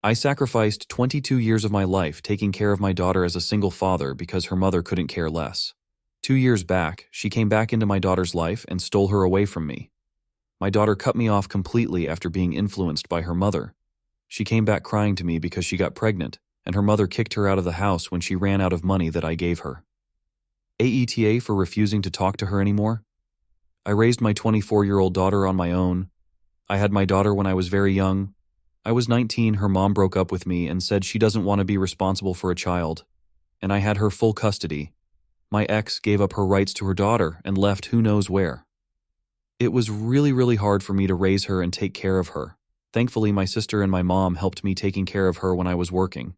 I sacrificed 22 years of my life taking care of my daughter as a single father because her mother couldn't care less. 2 years back, she came back into my daughter's life and stole her away from me. My daughter cut me off completely after being influenced by her mother. She came back crying to me because she got pregnant, and her mother kicked her out of the house when she ran out of money that I gave her. AITA for refusing to talk to her anymore? I raised my 24-year-old daughter on my own. I had my daughter when I was very young. I was 19, her mom broke up with me and said she doesn't want to be responsible for a child, and I had her full custody. My ex gave up her rights to her daughter and left who knows where. It was really hard for me to raise her and take care of her. Thankfully, my sister and my mom helped me taking care of her when I was working.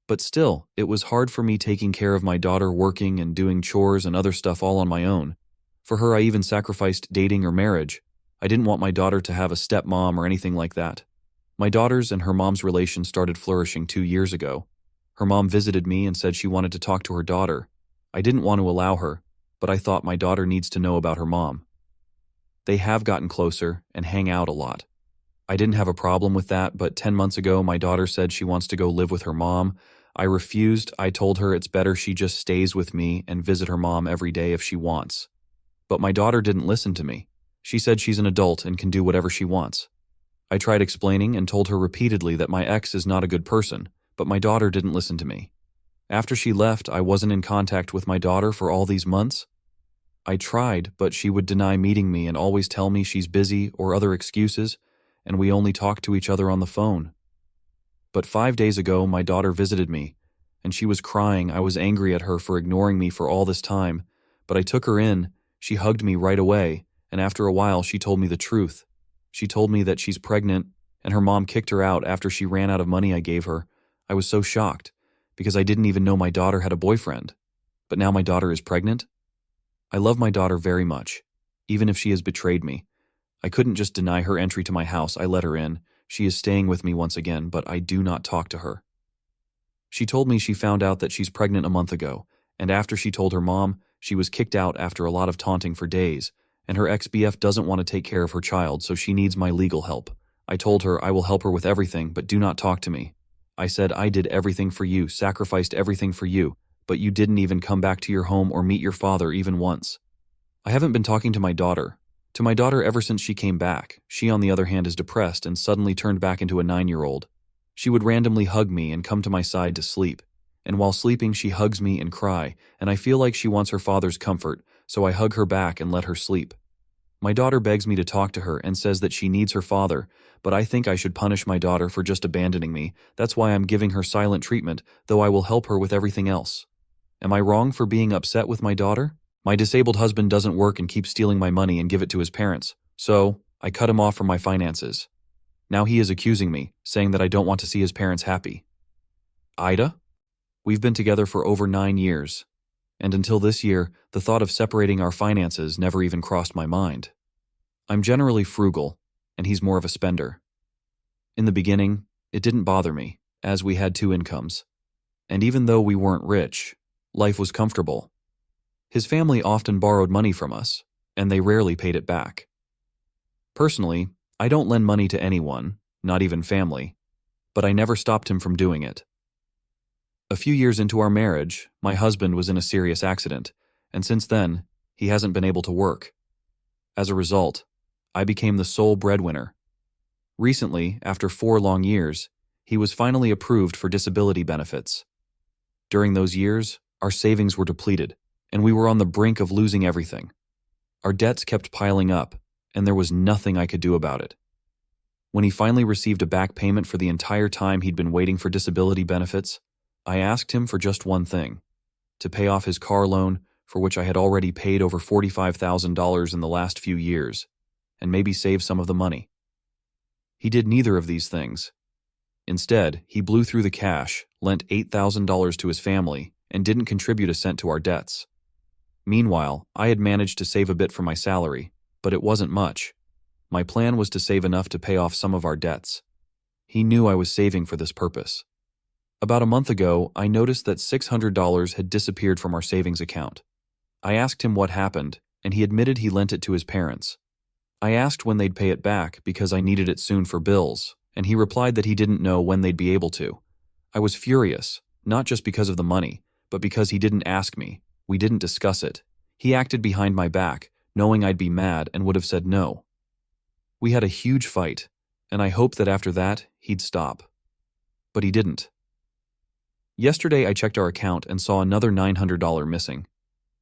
But still, it was hard for me taking care of my daughter, working and doing chores and other stuff all on my own. For her, I even sacrificed dating or marriage. I didn't want my daughter to have a stepmom or anything like that. My daughter's and her mom's relation started flourishing 2 years ago. Her mom visited me and said she wanted to talk to her daughter. I didn't want to allow her, but I thought my daughter needs to know about her mom. They have gotten closer and hang out a lot. I didn't have a problem with that, but 10 months ago, my daughter said she wants to go live with her mom. I refused. I told her it's better she just stays with me and visit her mom every day if she wants. But my daughter didn't listen to me. She said she's an adult and can do whatever she wants. I tried explaining and told her repeatedly that my ex is not a good person, but my daughter didn't listen to me. After she left, I wasn't in contact with my daughter for all these months. I tried, but she would deny meeting me and always tell me she's busy or other excuses, and we only talk to each other on the phone. But 5 days ago, my daughter visited me, and she was crying. I was angry at her for ignoring me for all this time, but I took her in, she hugged me right away, and after a while she told me the truth. She told me that she's pregnant, and her mom kicked her out after she ran out of money I gave her. I was so shocked, because I didn't even know my daughter had a boyfriend. But now my daughter is pregnant? I love my daughter very much, even if she has betrayed me. I couldn't just deny her entry to my house. I let her in. She is staying with me once again, but I do not talk to her. She told me she found out that she's pregnant a month ago, and after she told her mom, she was kicked out after a lot of taunting for days, and her ex-BF doesn't want to take care of her child, so she needs my legal help. I told her I will help her with everything, but do not talk to me. I said I did everything for you, sacrificed everything for you, but you didn't even come back to your home or meet your father even once. I haven't been talking to my daughter. Ever since she came back. She, on the other hand, is depressed and suddenly turned back into a 9-year-old. She would randomly hug me and come to my side to sleep. And while sleeping, she hugs me and cry, and I feel like she wants her father's comfort, so I hug her back and let her sleep. My daughter begs me to talk to her and says that she needs her father, but I think I should punish my daughter for just abandoning me. That's why I'm giving her silent treatment, though I will help her with everything else. Am I wrong for being upset with my daughter? My disabled husband doesn't work and keeps stealing my money and give it to his parents, so I cut him off from my finances. Now he is accusing me, saying that I don't want to see his parents happy. AITA? We've been together for over 9 years, and until this year, the thought of separating our finances never even crossed my mind. I'm generally frugal, and he's more of a spender. In the beginning, it didn't bother me, as we had 2 incomes. And even though we weren't rich, life was comfortable. His family often borrowed money from us, and they rarely paid it back. Personally, I don't lend money to anyone, not even family, but I never stopped him from doing it. A few years into our marriage, my husband was in a serious accident, and since then, he hasn't been able to work. As a result, I became the sole breadwinner. Recently, after 4 long years, he was finally approved for disability benefits. During those years, our savings were depleted, and we were on the brink of losing everything. Our debts kept piling up, and there was nothing I could do about it. When he finally received a back payment for the entire time he'd been waiting for disability benefits, I asked him for just one thing: to pay off his car loan, for which I had already paid over $45,000 in the last few years, and maybe save some of the money. He did neither of these things. Instead, he blew through the cash, lent $8,000 to his family, and didn't contribute a cent to our debts. Meanwhile, I had managed to save a bit from my salary, but it wasn't much. My plan was to save enough to pay off some of our debts. He knew I was saving for this purpose. About a month ago, I noticed that $600 had disappeared from our savings account. I asked him what happened, and he admitted he lent it to his parents. I asked when they'd pay it back because I needed it soon for bills, and he replied that he didn't know when they'd be able to. I was furious, not just because of the money, but because he didn't ask me. We didn't discuss it. He acted behind my back, knowing I'd be mad and would have said no. We had a huge fight, and I hoped that after that, he'd stop. But he didn't. Yesterday I checked our account and saw another $900 missing.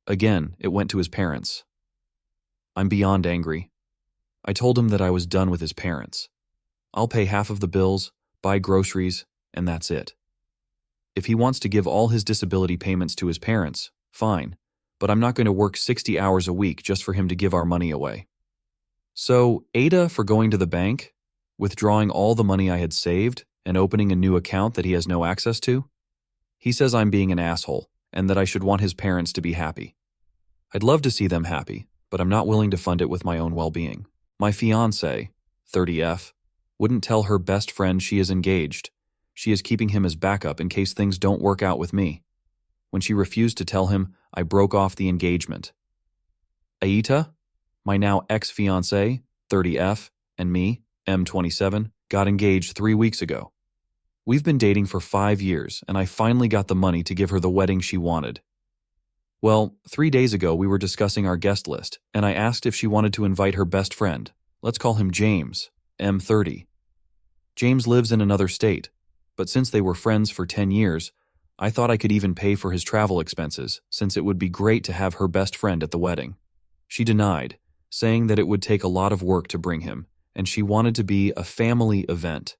Again, it went to his parents. I'm beyond angry. I told him that I was done with his parents. I'll pay half of the bills, buy groceries, and that's it. If he wants to give all his disability payments to his parents, fine, but I'm not going to work 60 hours a week just for him to give our money away. So, AITA for going to the bank, withdrawing all the money I had saved, and opening a new account that he has no access to? He says I'm being an asshole, and that I should want his parents to be happy. I'd love to see them happy, but I'm not willing to fund it with my own well-being. My fiancée, 30F, wouldn't tell her best friend she is engaged. She is keeping him as backup in case things don't work out with me. When she refused to tell him, I broke off the engagement. AITA, my now ex-fiancée, 30F, and me, M27, got engaged 3 weeks ago. We've been dating for 5 years, and I finally got the money to give her the wedding she wanted. Well, 3 days ago we were discussing our guest list, and I asked if she wanted to invite her best friend. Let's call him James, M30. James lives in another state, but since they were friends for 10 years, I thought I could even pay for his travel expenses, since it would be great to have her best friend at the wedding. She denied, saying that it would take a lot of work to bring him, and she wanted to be a family event.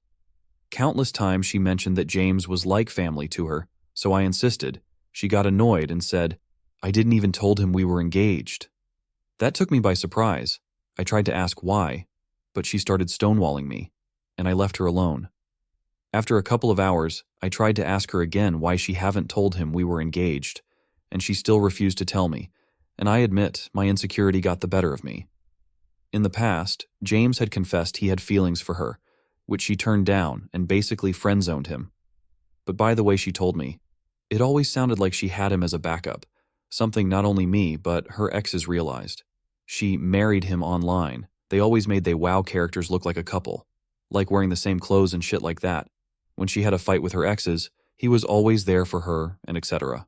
Countless times she mentioned that James was like family to her, so I insisted. She got annoyed and said, I didn't even told him we were engaged. That took me by surprise. I tried to ask why, but she started stonewalling me, and I left her alone. After a couple of hours, I tried to ask her again why she haven't told him we were engaged, and she still refused to tell me, and I admit my insecurity got the better of me. In the past, James had confessed he had feelings for her, which she turned down and basically friend-zoned him. But by the way she told me, it always sounded like she had him as a backup, something not only me but her exes realized. She married him online. They always made they WoW characters look like a couple, like wearing the same clothes and shit like that. When she had a fight with her exes, he was always there for her, and etc.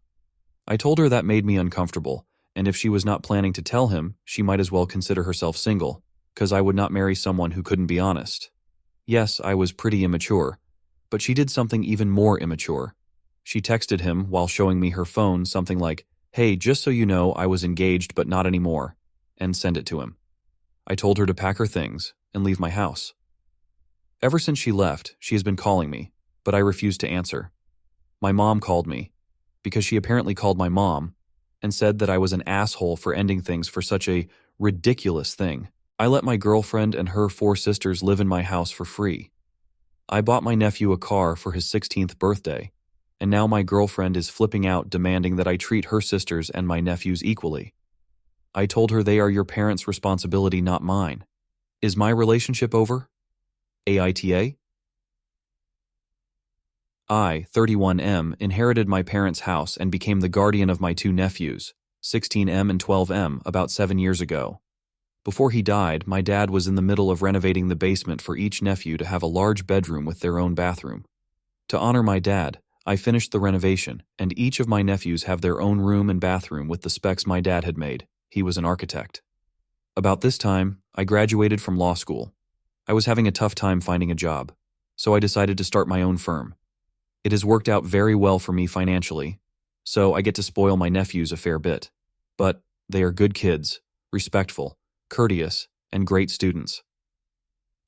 I told her that made me uncomfortable, and if she was not planning to tell him, she might as well consider herself single, 'cause I would not marry someone who couldn't be honest. Yes, I was pretty immature, but she did something even more immature. She texted him while showing me her phone something like, hey, just so you know, I was engaged but not anymore, and send it to him. I told her to pack her things and leave my house. Ever since she left, she has been calling me, but I refused to answer. My mom called me, because she apparently called my mom, and said that I was an asshole for ending things for such a ridiculous thing. I let my girlfriend and her 4 sisters live in my house for free. I bought my nephew a car for his 16th birthday, and now my girlfriend is flipping out demanding that I treat her sisters and my nephews equally. I told her they are your parents' responsibility, not mine. Is my relationship over? AITA? I, 31M, inherited my parents' house and became the guardian of my 2 nephews, 16M and 12M, about 7 years ago. Before he died, my dad was in the middle of renovating the basement for each nephew to have a large bedroom with their own bathroom. To honor my dad, I finished the renovation, and each of my nephews have their own room and bathroom with the specs my dad had made. He was an architect. About this time, I graduated from law school. I was having a tough time finding a job, so I decided to start my own firm. It has worked out very well for me financially, so I get to spoil my nephews a fair bit. But they are good kids, respectful, courteous, and great students.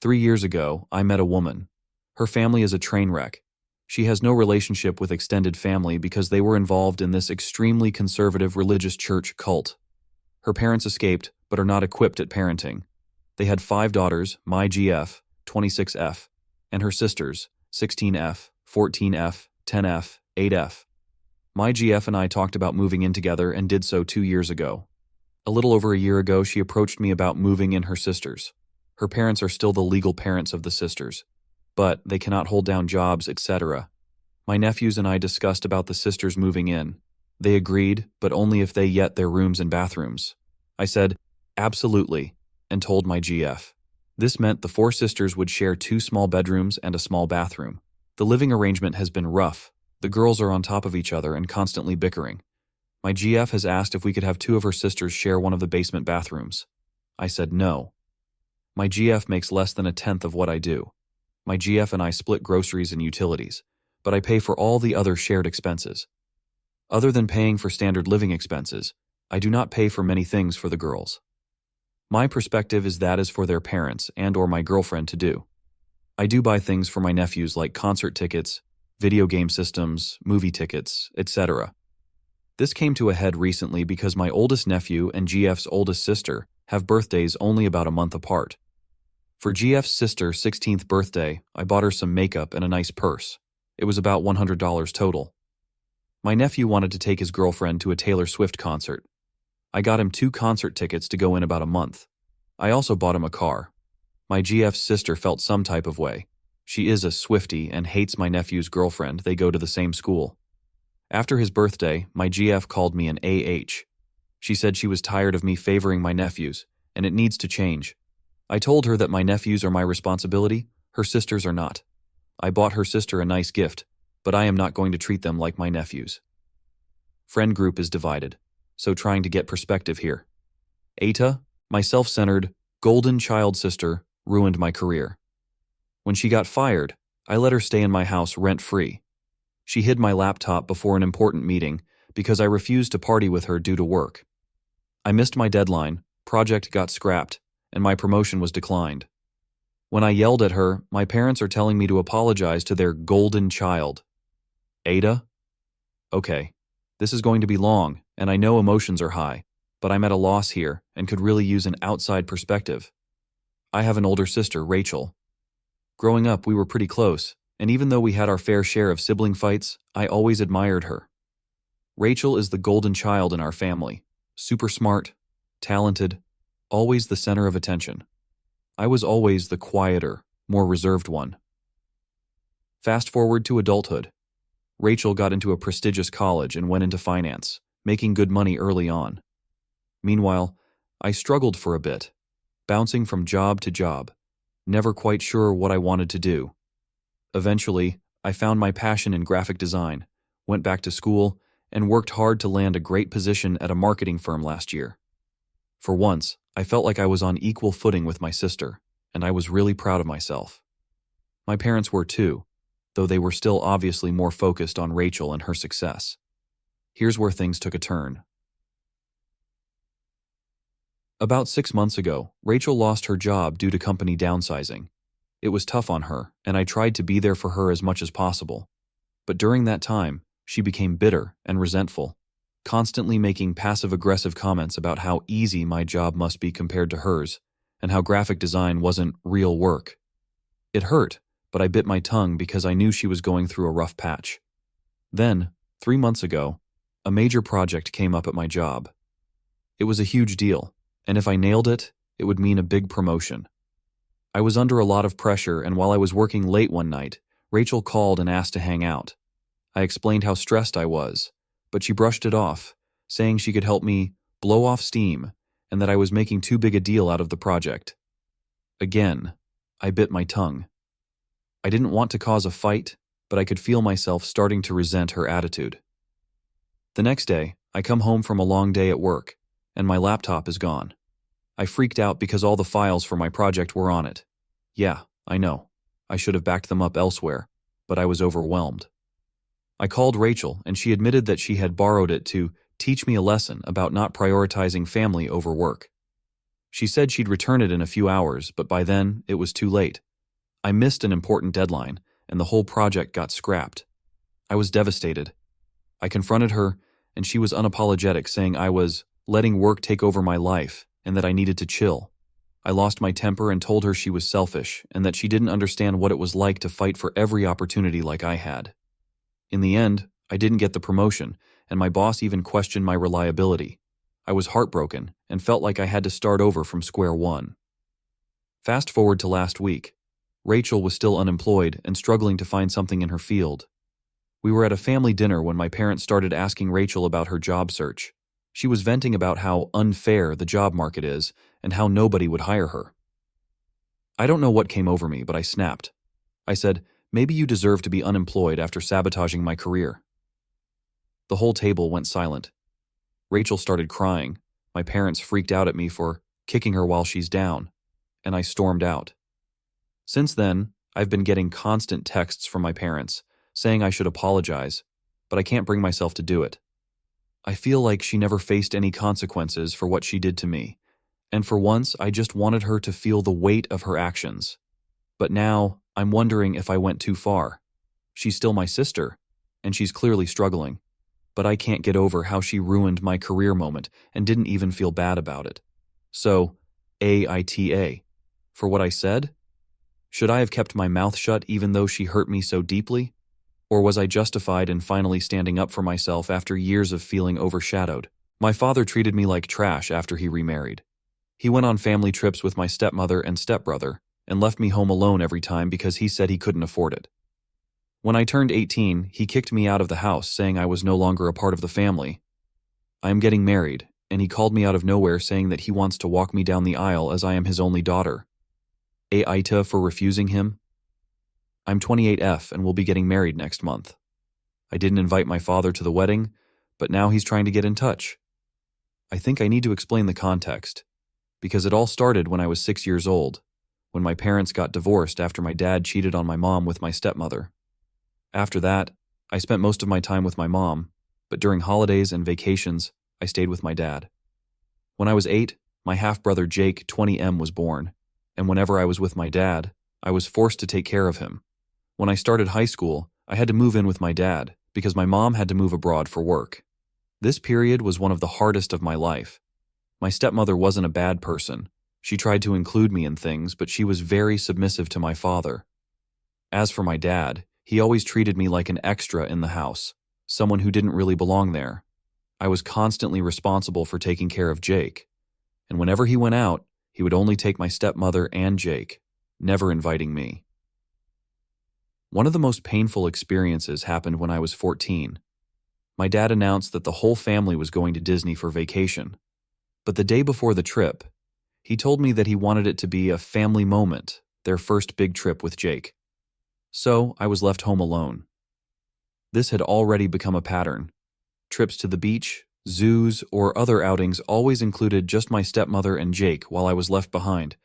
3 years ago, I met a woman. Her family is a train wreck. She has no relationship with extended family because they were involved in this extremely conservative religious church cult. Her parents escaped, but are not equipped at parenting. They had 5 daughters, my GF, 26F, and her sisters, 16F, 14F, 10F, 8F. My GF and I talked about moving in together and did so 2 years ago. A little over a year ago, she approached me about moving in her sisters. Her parents are still the legal parents of the sisters, but they cannot hold down jobs, etc. My nephews and I discussed about the sisters moving in. They agreed, but only if they get their rooms and bathrooms. I said, absolutely, and told my GF. This meant the four sisters would share two small bedrooms and a small bathroom. The living arrangement has been rough. The girls are on top of each other and constantly bickering. My GF has asked if we could have two of her sisters share one of the basement bathrooms. I said no. My GF makes less than a tenth of what I do. My GF and I split groceries and utilities, but I pay for all the other shared expenses. Other than paying for standard living expenses, I do not pay for many things for the girls. My perspective is that is for their parents and/or my girlfriend to do. I do buy things for my nephews like concert tickets, video game systems, movie tickets, etc. This came to a head recently because my oldest nephew and GF's oldest sister have birthdays only about a month apart. For GF's sister's 16th birthday, I bought her some makeup and a nice purse. It was about $100 total. My nephew wanted to take his girlfriend to a Taylor Swift concert. I got him 2 concert tickets to go in about a month. I also bought him a car. My GF's sister felt some type of way. She is a Swiftie and hates my nephew's girlfriend. They go to the same school. After his birthday, my GF called me an AH. She said she was tired of me favoring my nephews, and it needs to change. I told her that my nephews are my responsibility, her sisters are not. I bought her sister a nice gift, but I am not going to treat them like my nephews. Friend group is divided, so trying to get perspective here. AITA, my self-centered, golden child sister, ruined my career. When she got fired, I let her stay in my house rent-free. She hid my laptop before an important meeting because I refused to party with her due to work. I missed my deadline, project got scrapped, and my promotion was declined. When I yelled at her, my parents are telling me to apologize to their golden child. AITA? Okay, this is going to be long, and I know emotions are high, but I'm at a loss here and could really use an outside perspective. I have an older sister, Rachel. Growing up, we were pretty close, and even though we had our fair share of sibling fights, I always admired her. Rachel is the golden child in our family, super smart, talented, always the center of attention. I was always the quieter, more reserved one. Fast forward to adulthood. Rachel got into a prestigious college and went into finance, making good money early on. Meanwhile, I struggled for a bit, bouncing from job to job, never quite sure what I wanted to do. Eventually, I found my passion in graphic design, went back to school, and worked hard to land a great position at a marketing firm last year. For once, I felt like I was on equal footing with my sister, and I was really proud of myself. My parents were too, though they were still obviously more focused on Rachel and her success. Here's where things took a turn. About 6 months ago, Rachel lost her job due to company downsizing. It was tough on her, and I tried to be there for her as much as possible. But during that time, she became bitter and resentful, constantly making passive-aggressive comments about how easy my job must be compared to hers, and how graphic design wasn't real work. It hurt, but I bit my tongue because I knew she was going through a rough patch. Then, 3 months ago, a major project came up at my job. It was a huge deal, and if I nailed it, it would mean a big promotion. I was under a lot of pressure, and while I was working late one night, Rachel called and asked to hang out. I explained how stressed I was, but she brushed it off, saying she could help me blow off steam and that I was making too big a deal out of the project. Again, I bit my tongue. I didn't want to cause a fight, but I could feel myself starting to resent her attitude. The next day, I come home from a long day at work, and my laptop is gone. I freaked out because all the files for my project were on it. Yeah, I know. I should have backed them up elsewhere, but I was overwhelmed. I called Rachel, and she admitted that she had borrowed it to teach me a lesson about not prioritizing family over work. She said she'd return it in a few hours, but by then, it was too late. I missed an important deadline, and the whole project got scrapped. I was devastated. I confronted her, and she was unapologetic, saying I was letting work take over my life and that I needed to chill. I lost my temper and told her she was selfish and that she didn't understand what it was like to fight for every opportunity like I had. In the end, I didn't get the promotion, and my boss even questioned my reliability. I was heartbroken and felt like I had to start over from square one. Fast forward to last week. Rachel was still unemployed and struggling to find something in her field. We were at a family dinner when my parents started asking Rachel about her job search. She was venting about how unfair the job market is and how nobody would hire her. I don't know what came over me, but I snapped. I said, "Maybe you deserve to be unemployed after sabotaging my career." The whole table went silent. Rachel started crying. My parents freaked out at me for kicking her while she's down, and I stormed out. Since then, I've been getting constant texts from my parents saying I should apologize, but I can't bring myself to do it. I feel like she never faced any consequences for what she did to me, and for once I just wanted her to feel the weight of her actions. But now, I'm wondering if I went too far. She's still my sister, and she's clearly struggling, but I can't get over how she ruined my career moment and didn't even feel bad about it. So, AITA. For what I said? Should I have kept my mouth shut even though she hurt me so deeply? Or was I justified in finally standing up for myself after years of feeling overshadowed? My father treated me like trash after he remarried. He went on family trips with my stepmother and stepbrother and left me home alone every time because he said he couldn't afford it. When I turned 18, he kicked me out of the house, saying I was no longer a part of the family. I am getting married, and he called me out of nowhere saying that he wants to walk me down the aisle as I am his only daughter. AITA for refusing him? I'm 28F and will be getting married next month. I didn't invite my father to the wedding, but now he's trying to get in touch. I think I need to explain the context, because it all started when I was 6 years old, when my parents got divorced after my dad cheated on my mom with my stepmother. After that, I spent most of my time with my mom, but during holidays and vacations, I stayed with my dad. When I was 8, my half-brother Jake, 20M, was born, and whenever I was with my dad, I was forced to take care of him. When I started high school, I had to move in with my dad because my mom had to move abroad for work. This period was one of the hardest of my life. My stepmother wasn't a bad person. She tried to include me in things, but she was very submissive to my father. As for my dad, he always treated me like an extra in the house, someone who didn't really belong there. I was constantly responsible for taking care of Jake, and whenever he went out, he would only take my stepmother and Jake, never inviting me. One of the most painful experiences happened when I was 14. My dad announced that the whole family was going to Disney for vacation, but the day before the trip, he told me that he wanted it to be a family moment, their first big trip with Jake. So I was left home alone. This had already become a pattern. Trips to the beach, zoos, or other outings always included just my stepmother and Jake while I was left behind.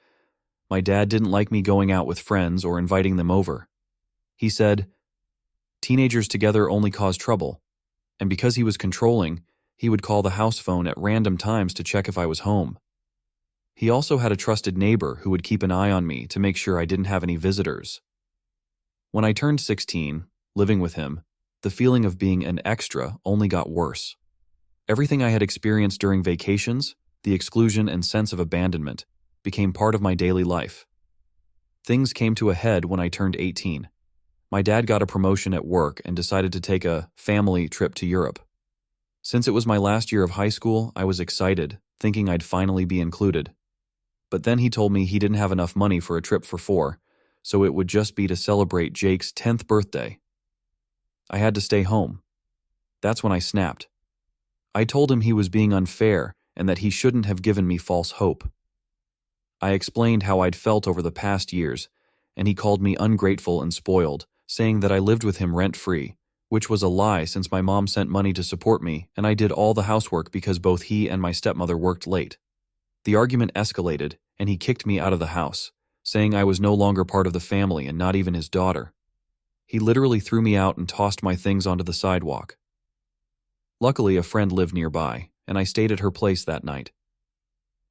My dad didn't like me going out with friends or inviting them over. He said, "Teenagers together only cause trouble," and because he was controlling, he would call the house phone at random times to check if I was home. He also had a trusted neighbor who would keep an eye on me to make sure I didn't have any visitors. When I turned 16, living with him, the feeling of being an extra only got worse. Everything I had experienced during vacations, the exclusion and sense of abandonment, became part of my daily life. Things came to a head when I turned 18. My dad got a promotion at work and decided to take a family trip to Europe. Since it was my last year of high school, I was excited, thinking I'd finally be included. But then he told me he didn't have enough money for a trip for 4, so it would just be to celebrate Jake's 10th birthday. I had to stay home. That's when I snapped. I told him he was being unfair and that he shouldn't have given me false hope. I explained how I'd felt over the past years, and he called me ungrateful and spoiled, saying that I lived with him rent-free, which was a lie since my mom sent money to support me and I did all the housework because both he and my stepmother worked late. The argument escalated, and he kicked me out of the house, saying I was no longer part of the family and not even his daughter. He literally threw me out and tossed my things onto the sidewalk. Luckily, a friend lived nearby, and I stayed at her place that night.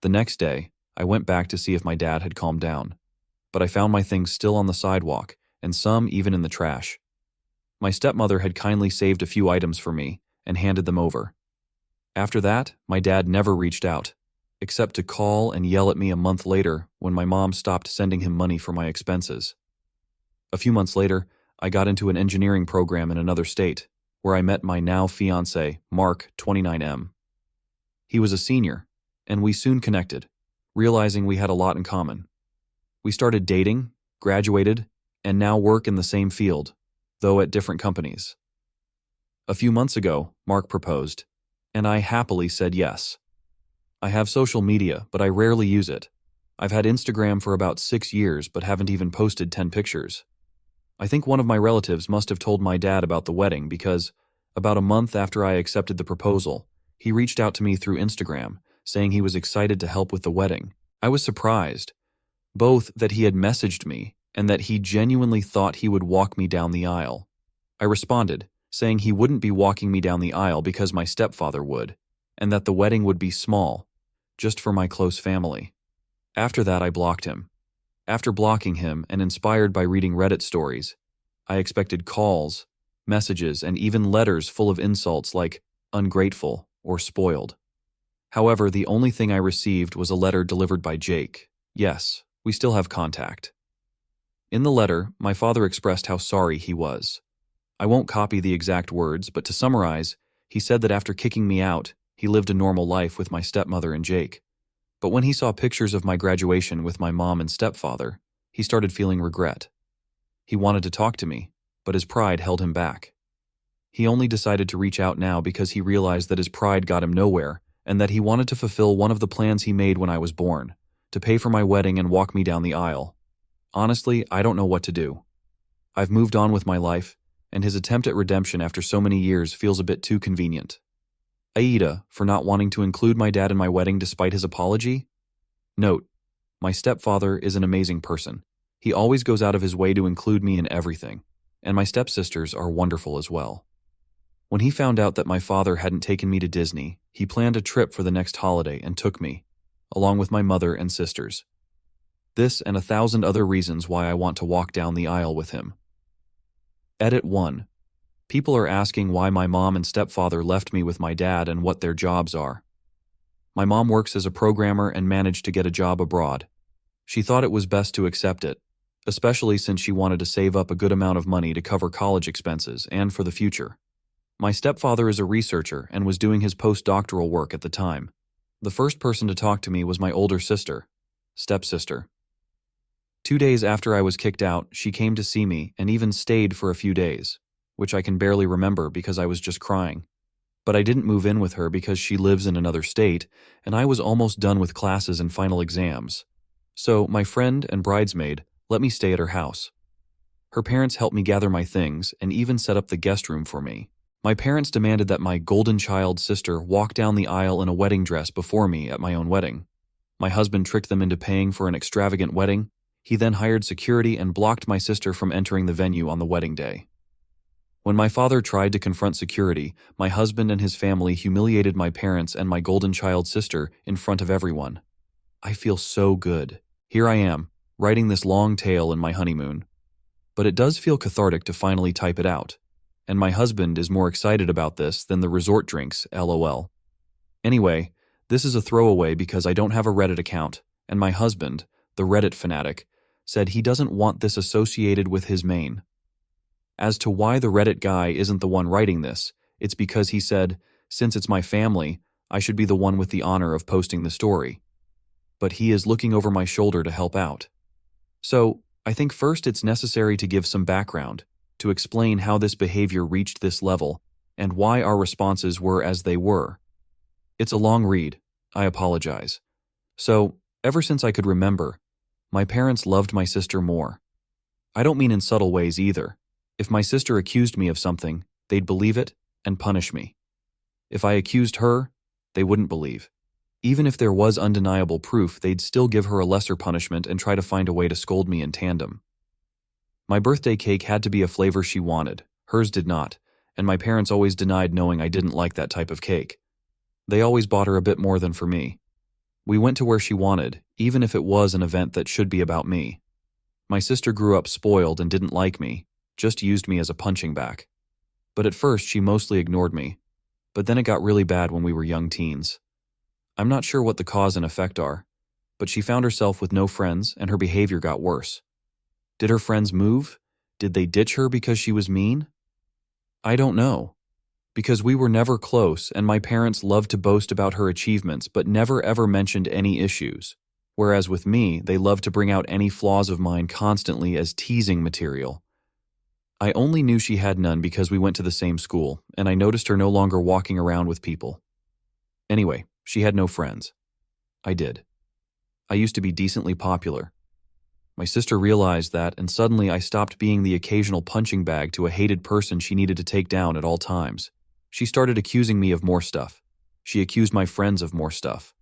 The next day, I went back to see if my dad had calmed down, but I found my things still on the sidewalk, and some even in the trash. My stepmother had kindly saved a few items for me and handed them over. After that, my dad never reached out, except to call and yell at me a month later when my mom stopped sending him money for my expenses. A few months later, I got into an engineering program in another state, where I met my now fiancé, Mark, 29M. He was a senior, and we soon connected, realizing we had a lot in common. We started dating, graduated, and now work in the same field, though at different companies. A few months ago, Mark proposed, and I happily said yes. I have social media, but I rarely use it. I've had Instagram for about 6 years but haven't even posted 10 pictures. I think one of my relatives must have told my dad about the wedding because, about a month after I accepted the proposal, he reached out to me through Instagram, saying he was excited to help with the wedding. I was surprised, both that he had messaged me and that he genuinely thought he would walk me down the aisle. I responded, saying he wouldn't be walking me down the aisle because my stepfather would, and that the wedding would be small, just for my close family. After that, I blocked him. After blocking him and inspired by reading Reddit stories, I expected calls, messages, and even letters full of insults like ungrateful or spoiled. However, the only thing I received was a letter delivered by Jake. Yes, we still have contact. In the letter, my father expressed how sorry he was. I won't copy the exact words, but to summarize, he said that after kicking me out, he lived a normal life with my stepmother and Jake. But when he saw pictures of my graduation with my mom and stepfather, he started feeling regret. He wanted to talk to me, but his pride held him back. He only decided to reach out now because he realized that his pride got him nowhere and that he wanted to fulfill one of the plans he made when I was born, to pay for my wedding and walk me down the aisle. Honestly, I don't know what to do. I've moved on with my life, and his attempt at redemption after so many years feels a bit too convenient. AITA, for not wanting to include my dad in my wedding despite his apology? Note, my stepfather is an amazing person. He always goes out of his way to include me in everything, and my stepsisters are wonderful as well. When he found out that my father hadn't taken me to Disney, he planned a trip for the next holiday and took me, along with my mother and sisters. This and 1,000 other reasons why I want to walk down the aisle with him. Edit 1. People are asking why my mom and stepfather left me with my dad and what their jobs are. My mom works as a programmer and managed to get a job abroad. She thought it was best to accept it, especially since she wanted to save up a good amount of money to cover college expenses and for the future. My stepfather is a researcher and was doing his postdoctoral work at the time. The first person to talk to me was my older sister, stepsister. 2 days after I was kicked out, she came to see me and even stayed for a few days, which I can barely remember because I was just crying. But I didn't move in with her because she lives in another state, and I was almost done with classes and final exams. So my friend and bridesmaid let me stay at her house. Her parents helped me gather my things and even set up the guest room for me. My parents demanded that my golden child sister walk down the aisle in a wedding dress before me at my own wedding. My husband tricked them into paying for an extravagant wedding. He then hired security and blocked my sister from entering the venue on the wedding day. When my father tried to confront security, my husband and his family humiliated my parents and my golden child sister in front of everyone. I feel so good. Here I am, writing this long tale in my honeymoon. But it does feel cathartic to finally type it out. And my husband is more excited about this than the resort drinks, lol. Anyway, this is a throwaway because I don't have a Reddit account, and my husband, the Reddit fanatic, said he doesn't want this associated with his main. As to why the Reddit guy isn't the one writing this, it's because he said, since it's my family, I should be the one with the honor of posting the story. But he is looking over my shoulder to help out. So, I think first it's necessary to give some background, to explain how this behavior reached this level, and why our responses were as they were. It's a long read, I apologize. So, ever since I could remember, my parents loved my sister more. I don't mean in subtle ways either. If my sister accused me of something, they'd believe it and punish me. If I accused her, they wouldn't believe. Even if there was undeniable proof, they'd still give her a lesser punishment and try to find a way to scold me in tandem. My birthday cake had to be a flavor she wanted. Hers did not, and my parents always denied knowing I didn't like that type of cake. They always bought her a bit more than for me. We went to where she wanted, even if it was an event that should be about me. My sister grew up spoiled and didn't like me, just used me as a punching bag. But at first she mostly ignored me, but then it got really bad when we were young teens. I'm not sure what the cause and effect are, but she found herself with no friends and her behavior got worse. Did her friends move? Did they ditch her because she was mean? I don't know. Because we were never close and my parents loved to boast about her achievements but never ever mentioned any issues. Whereas with me, they loved to bring out any flaws of mine constantly as teasing material. I only knew she had none because we went to the same school, and I noticed her no longer walking around with people. Anyway, she had no friends. I did. I used to be decently popular. My sister realized that, and suddenly I stopped being the occasional punching bag to a hated person she needed to take down at all times. She started accusing me of more stuff. She accused my friends of more stuff.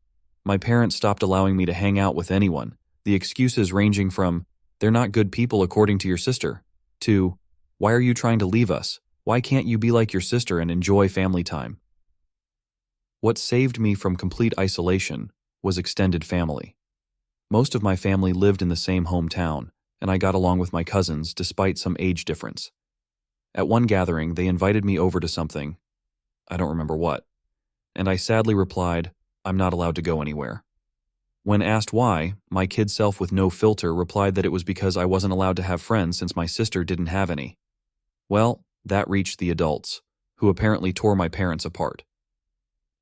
My parents stopped allowing me to hang out with anyone, the excuses ranging from, "They're not good people according to your sister," to, "Why are you trying to leave us? Why can't you be like your sister and enjoy family time?" What saved me from complete isolation was extended family. Most of my family lived in the same hometown, and I got along with my cousins despite some age difference. At one gathering, they invited me over to something, I don't remember what, and I sadly replied, "I'm not allowed to go anywhere." When asked why, my kid self with no filter replied that it was because I wasn't allowed to have friends since my sister didn't have any. Well, that reached the adults, who apparently tore my parents apart.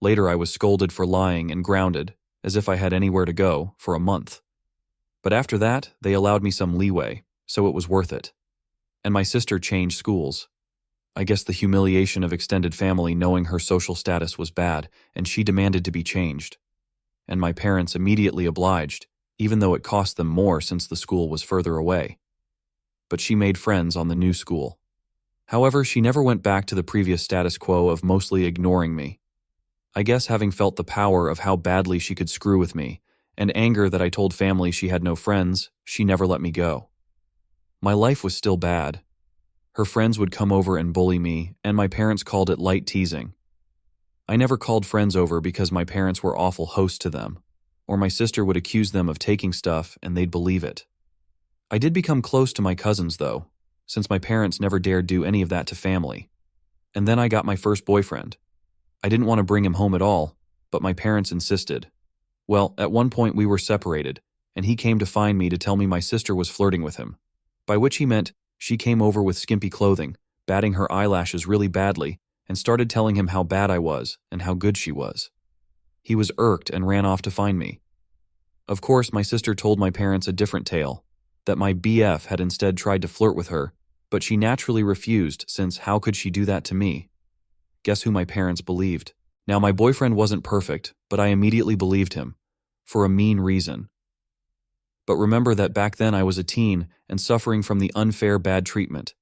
Later I was scolded for lying and grounded, as if I had anywhere to go, for a month. But after that, they allowed me some leeway, so it was worth it. And my sister changed schools. I guess the humiliation of extended family knowing her social status was bad, and she demanded to be changed. And my parents immediately obliged, even though it cost them more since the school was further away. But she made friends on the new school. However, she never went back to the previous status quo of mostly ignoring me. I guess having felt the power of how badly she could screw with me, and anger that I told family she had no friends, she never let me go. My life was still bad. Her friends would come over and bully me, and my parents called it light teasing. I never called friends over because my parents were awful hosts to them, or my sister would accuse them of taking stuff and they'd believe it. I did become close to my cousins, though, since my parents never dared do any of that to family. And then I got my first boyfriend. I didn't want to bring him home at all, but my parents insisted. Well, at one point we were separated, and he came to find me to tell me my sister was flirting with him, by which he meant she came over with skimpy clothing, batting her eyelashes really badly, and started telling him how bad I was and how good she was. He was irked and ran off to find me. Of course, my sister told my parents a different tale, that my BF had instead tried to flirt with her, but she naturally refused since how could she do that to me? Guess who my parents believed? Now, my boyfriend wasn't perfect, but I immediately believed him, for a mean reason. But remember that back then I was a teen and suffering from the unfair bad treatment.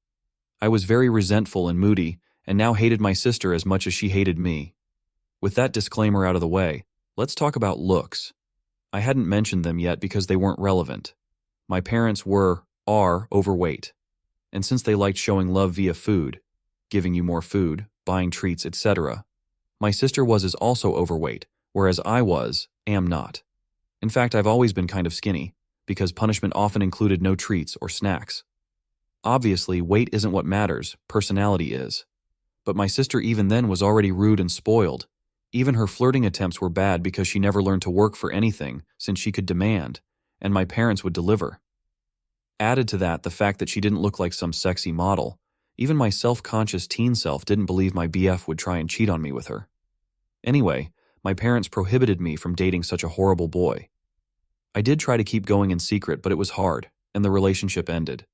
I was very resentful and moody, and now hated my sister as much as she hated me. With that disclaimer out of the way, let's talk about looks. I hadn't mentioned them yet because they weren't relevant. My parents are overweight, and since they liked showing love via food, giving you more food, buying treats, etc., my sister is also overweight, whereas I am not. In fact, I've always been kind of skinny, because punishment often included no treats or snacks. Obviously, weight isn't what matters, personality is. But my sister even then was already rude and spoiled. Even her flirting attempts were bad because she never learned to work for anything, since she could demand, and my parents would deliver. Added to that the fact that she didn't look like some sexy model, even my self-conscious teen self didn't believe my BF would try and cheat on me with her. Anyway, my parents prohibited me from dating such a horrible boy. I did try to keep going in secret, but it was hard, and the relationship ended.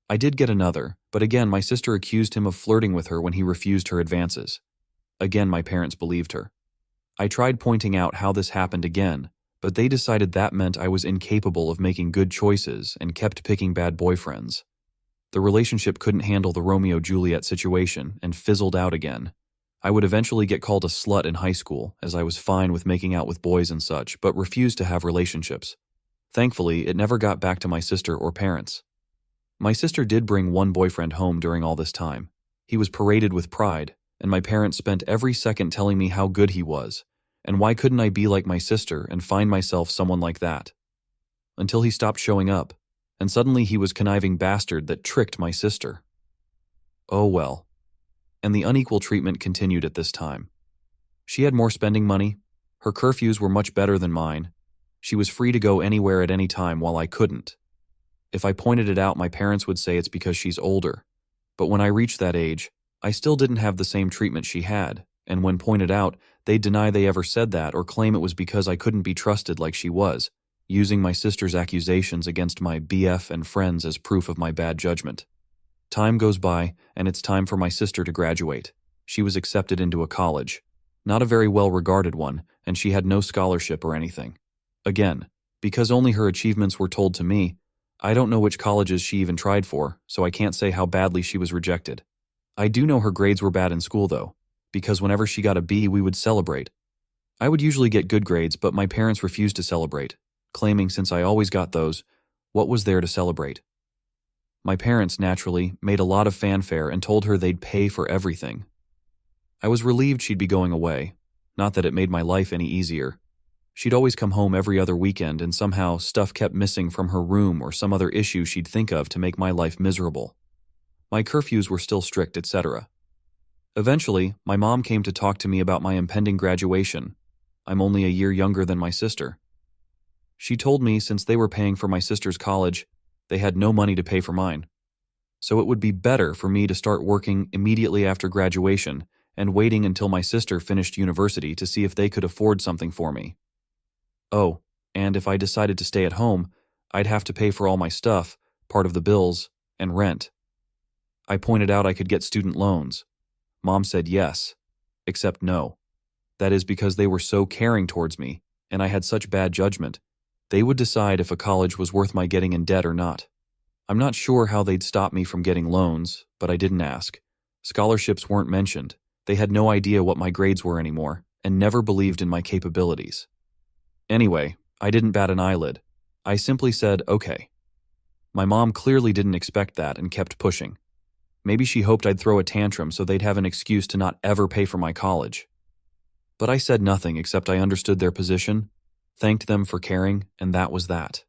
I did get another, but again my sister accused him of flirting with her when he refused her advances. Again, my parents believed her. I tried pointing out how this happened again, but they decided that meant I was incapable of making good choices and kept picking bad boyfriends. The relationship couldn't handle the Romeo-Juliet situation and fizzled out again. I would eventually get called a slut in high school, as I was fine with making out with boys and such, but refused to have relationships. Thankfully, it never got back to my sister or parents. My sister did bring one boyfriend home during all this time. He was paraded with pride, and my parents spent every second telling me how good he was, and why couldn't I be like my sister and find myself someone like that? Until he stopped showing up, and suddenly he was conniving bastard that tricked my sister. Oh well. And the unequal treatment continued at this time. She had more spending money, her curfews were much better than mine, she was free to go anywhere at any time while I couldn't. If I pointed it out, my parents would say it's because she's older, but when I reached that age, I still didn't have the same treatment she had, and when pointed out, they'd deny they ever said that or claim it was because I couldn't be trusted like she was, using my sister's accusations against my BF and friends as proof of my bad judgment. Time goes by, and it's time for my sister to graduate. She was accepted into a college, not a very well-regarded one, and she had no scholarship or anything. Again, Because only her achievements were told to me, I don't know which colleges she even tried for, so I can't say how badly she was rejected. I do know her grades were bad in school though, because whenever she got a B we would celebrate. I would usually get good grades, but my parents refused to celebrate, claiming since I always got those, what was there to celebrate? My parents, naturally, made a lot of fanfare and told her they'd pay for everything. I was relieved she'd be going away, not that it made my life any easier. She'd always come home every other weekend and somehow stuff kept missing from her room or some other issue she'd think of to make my life miserable. My curfews were still strict, etc. Eventually, my mom came to talk to me about my impending graduation. I'm only a year younger than my sister. She told me since they were paying for my sister's college, they had no money to pay for mine. So it would be better for me to start working immediately after graduation and waiting until my sister finished university to see if they could afford something for me. Oh, and if I decided to stay at home, I'd have to pay for all my stuff, part of the bills, and rent. I pointed out I could get student loans. Mom said yes, except no. That is because they were so caring towards me, and I had such bad judgment. They would decide if a college was worth my getting in debt or not. I'm not sure how they'd stop me from getting loans, but I didn't ask. Scholarships weren't mentioned. They had no idea what my grades were anymore, and never believed in my capabilities. Anyway, I didn't bat an eyelid. I simply said, okay. My mom clearly didn't expect that and kept pushing. Maybe she hoped I'd throw a tantrum so they'd have an excuse to not ever pay for my college. But I said nothing except I understood their position, thanked them for caring, and that was that.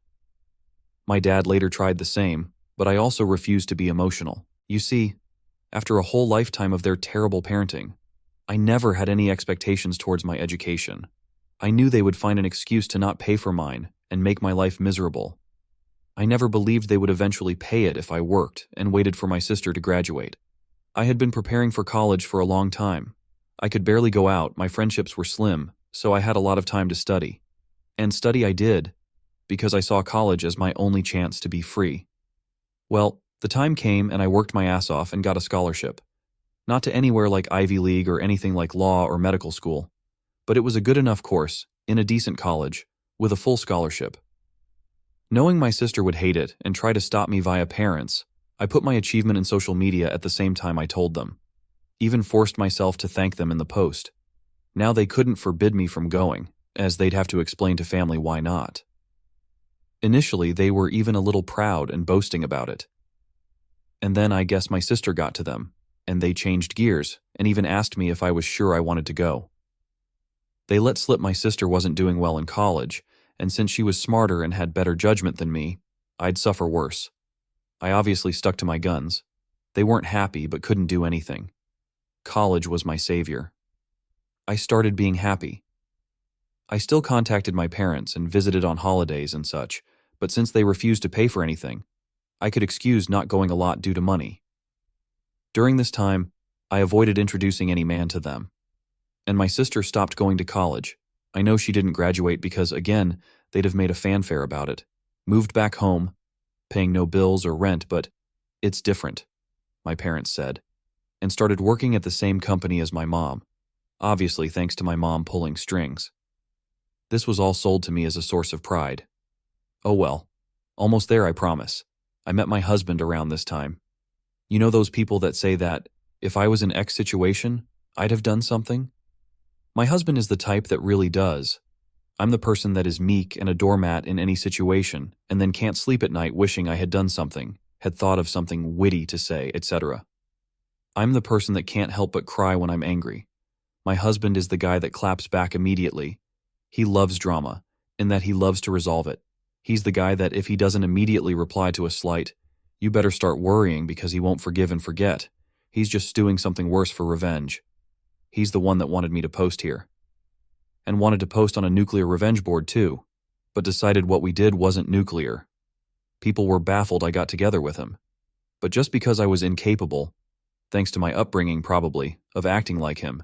My dad later tried the same, but I also refused to be emotional. You see, after a whole lifetime of their terrible parenting, I never had any expectations towards my education. I knew they would find an excuse to not pay for mine and make my life miserable. I never believed they would eventually pay it if I worked and waited for my sister to graduate. I had been preparing for college for a long time. I could barely go out, my friendships were slim, so I had a lot of time to study. And study I did, because I saw college as my only chance to be free. Well, the time came and I worked my ass off and got a scholarship. Not to anywhere like Ivy League or anything like law or medical school, but it was a good enough course, in a decent college, with a full scholarship. Knowing my sister would hate it and try to stop me via parents, I put my achievement in social media at the same time I told them. Even forced myself to thank them in the post. Now they couldn't forbid me from going, as they'd have to explain to family why not. Initially, they were even a little proud and boasting about it. And then I guess my sister got to them, and they changed gears and even asked me if I was sure I wanted to go. They let slip my sister wasn't doing well in college, and since she was smarter and had better judgment than me, I'd suffer worse. I obviously stuck to my guns. They weren't happy but couldn't do anything. College was my savior. I started being happy. I still contacted my parents and visited on holidays and such, but since they refused to pay for anything, I could excuse not going a lot due to money. During this time, I avoided introducing any man to them. And my sister stopped going to college. I know she didn't graduate because, again, they'd have made a fanfare about it. Moved back home, paying no bills or rent, but it's different, my parents said, and started working at the same company as my mom, obviously thanks to my mom pulling strings. This was all sold to me as a source of pride. Oh well, almost there I promise. I met my husband around this time. You know those people that say that, if I was in X situation, I'd have done something? My husband is the type that really does. I'm the person that is meek and a doormat in any situation, and then can't sleep at night wishing I had done something, had thought of something witty to say, etc. I'm the person that can't help but cry when I'm angry. My husband is the guy that claps back immediately. He loves drama, in that he loves to resolve it. He's the guy that if he doesn't immediately reply to a slight, you better start worrying because he won't forgive and forget. He's just stewing something worse for revenge. He's the one that wanted me to post here. And wanted to post on a nuclear revenge board too, but decided what we did wasn't nuclear. People were baffled I got together with him. But just because I was incapable, thanks to my upbringing probably, of acting like him,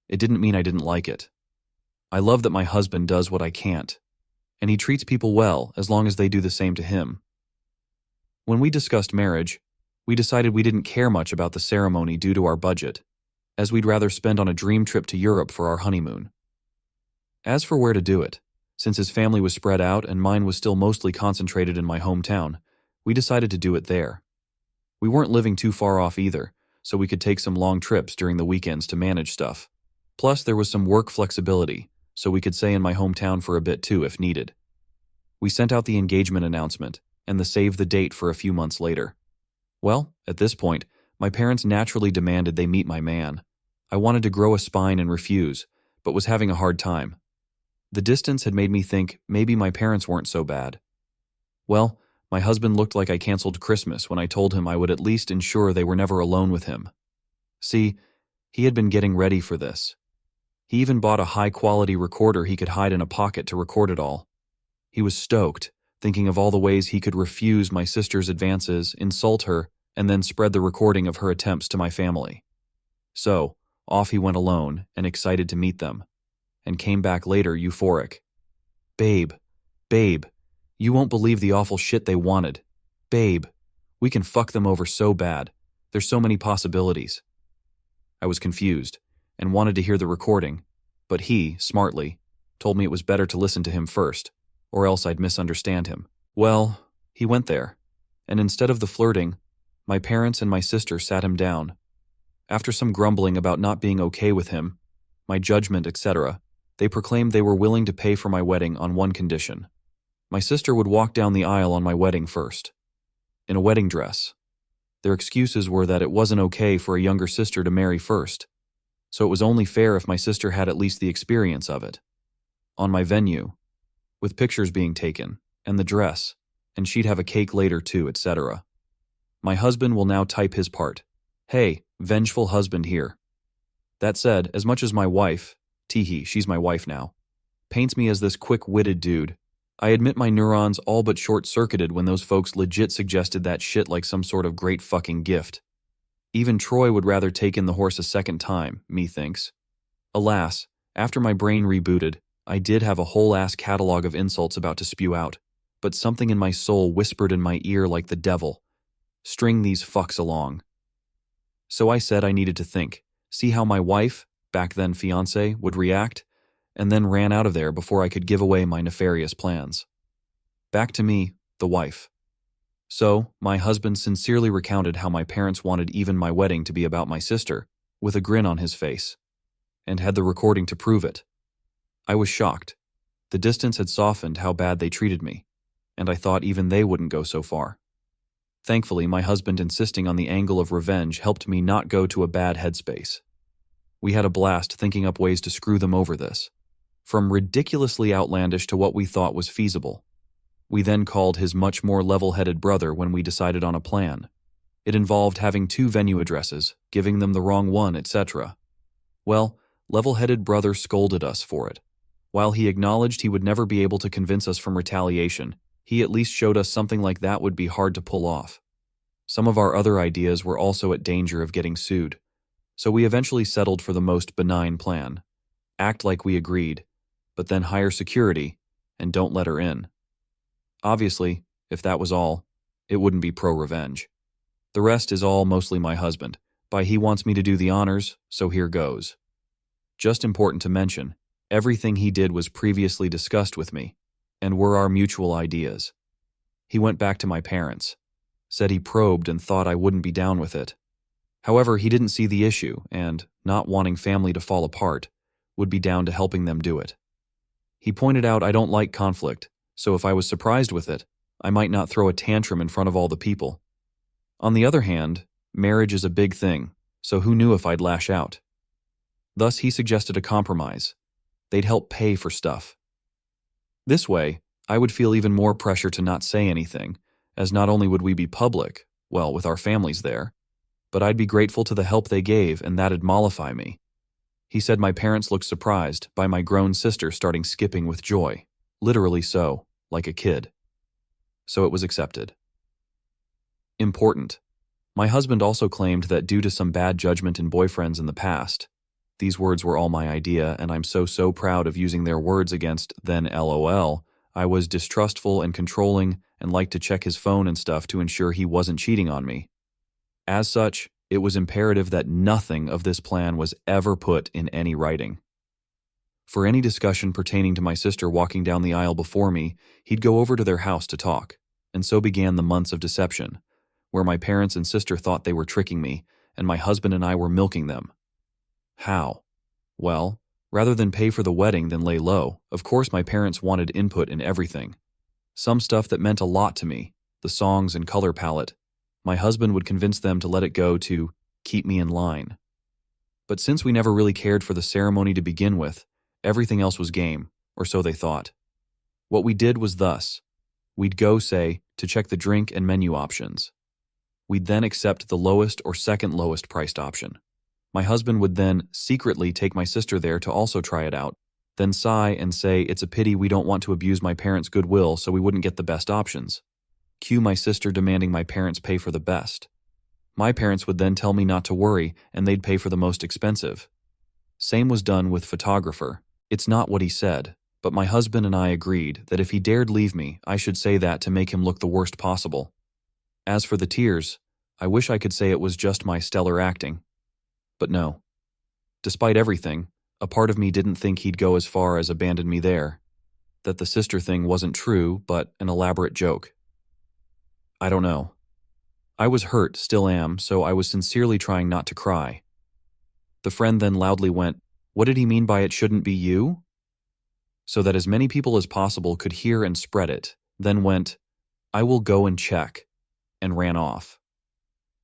it didn't mean I didn't like it. I love that my husband does what I can't, and he treats people well as long as they do the same to him. When we discussed marriage, we decided we didn't care much about the ceremony due to our budget, as we'd rather spend on a dream trip to Europe for our honeymoon. As for where to do it, Since his family was spread out and mine was still mostly concentrated in my hometown, we decided to do it there. We weren't living too far off either, so we could take some long trips during the weekends to manage stuff. Plus, there was some work flexibility, so we could stay in my hometown for a bit too if needed. We sent out the engagement announcement and the save the date for a few months later. Well, at this point, my parents naturally demanded they meet my man. I wanted to grow a spine and refuse, but was having a hard time. The distance had made me think maybe my parents weren't so bad. Well, my husband looked like I canceled Christmas when I told him I would at least ensure they were never alone with him. See, he had been getting ready for this. He even bought a high-quality recorder he could hide in a pocket to record it all. He was stoked, thinking of all the ways he could refuse my sister's advances, insult her, and then spread the recording of her attempts to my family. So, off he went alone and excited to meet them, and came back later euphoric. Babe, you won't believe the awful shit they wanted. Babe, we can fuck them over so bad. There's so many possibilities. I was confused and wanted to hear the recording, but he, smartly, told me it was better to listen to him first, or else I'd misunderstand him. Well, he went there, and instead of the flirting, my parents and my sister sat him down. After some grumbling about not being okay with him, my judgment, etc., they proclaimed they were willing to pay for my wedding on one condition. My sister would walk down the aisle on my wedding first, in a wedding dress. Their excuses were that it wasn't okay for a younger sister to marry first, so it was only fair if my sister had at least the experience of it. On my venue, with pictures being taken, and the dress, and she'd have a cake later too, etc. My husband will now type his part. Hey, vengeful husband here. That said, as much as my wife, teehee, she's my wife now, paints me as this quick-witted dude, I admit my neurons all but short-circuited when those folks legit suggested that shit like some sort of great fucking gift. Even Troy would rather take in the horse a second time, methinks. Alas, after my brain rebooted, I did have a whole-ass catalog of insults about to spew out, but something in my soul whispered in my ear like the devil, string these fucks along. So I said I needed to think, see how my wife, back then fiancé, would react, and then ran out of there before I could give away my nefarious plans. Back to me, the wife. So, my husband sincerely recounted how my parents wanted even my wedding to be about my sister, with a grin on his face, and had the recording to prove it. I was shocked. The distance had softened how bad they treated me, and I thought even they wouldn't go so far. Thankfully, my husband insisting on the angle of revenge helped me not go to a bad headspace. We had a blast thinking up ways to screw them over this, from ridiculously outlandish to what we thought was feasible. We then called his much more level-headed brother when we decided on a plan. It involved having 2 venue addresses, giving them the wrong one, etc. Well, level-headed brother scolded us for it. While he acknowledged he would never be able to convince us from retaliation, he at least showed us something like that would be hard to pull off. Some of our other ideas were also at danger of getting sued, so we eventually settled for the most benign plan. Act like we agreed, but then hire security and don't let her in. Obviously, if that was all, it wouldn't be pro-revenge. The rest is all mostly my husband. By he wants me to do the honors, so here goes. Just important to mention, everything he did was previously discussed with me, and were our mutual ideas. He went back to my parents, said he probed and thought I wouldn't be down with it. However, he didn't see the issue and, not wanting family to fall apart, would be down to helping them do it. He pointed out I don't like conflict, so if I was surprised with it, I might not throw a tantrum in front of all the people. On the other hand, marriage is a big thing, so who knew if I'd lash out? Thus, he suggested a compromise. They'd help pay for stuff. This way, I would feel even more pressure to not say anything, as not only would we be public, well, with our families there, but I'd be grateful to the help they gave and that'd mollify me. He said my parents looked surprised by my grown sister starting skipping with joy. Literally so, like a kid. So it was accepted. Important. My husband also claimed that due to some bad judgment in boyfriends in the past, these words were all my idea and I'm so proud of using their words against then LOL, I was distrustful and controlling and liked to check his phone and stuff to ensure he wasn't cheating on me. As such, it was imperative that nothing of this plan was ever put in any writing. For any discussion pertaining to my sister walking down the aisle before me, he'd go over to their house to talk. And so began the months of deception, where my parents and sister thought they were tricking me, and my husband and I were milking them. How? Well, rather than pay for the wedding than lay low, of course my parents wanted input in everything. Some stuff that meant a lot to me, the songs and color palette, my husband would convince them to let it go to keep me in line. But since we never really cared for the ceremony to begin with, everything else was game, or so they thought. What we did was thus. We'd go, say, to check the drink and menu options. We'd then accept the lowest or second lowest priced option. My husband would then secretly take my sister there to also try it out, then sigh and say it's a pity we don't want to abuse my parents' goodwill so we wouldn't get the best options. Cue my sister demanding my parents pay for the best. My parents would then tell me not to worry and they'd pay for the most expensive. Same was done with photographer. It's not what he said, but my husband and I agreed that if he dared leave me, I should say that to make him look the worst possible. As for the tears, I wish I could say it was just my stellar acting. But no. Despite everything, a part of me didn't think he'd go as far as abandon me there. That the sister thing wasn't true, but an elaborate joke. I don't know. I was hurt, still am, so I was sincerely trying not to cry. The friend then loudly went, "What did he mean by it shouldn't be you?" So that as many people as possible could hear and spread it, then went, "I will go and check," and ran off.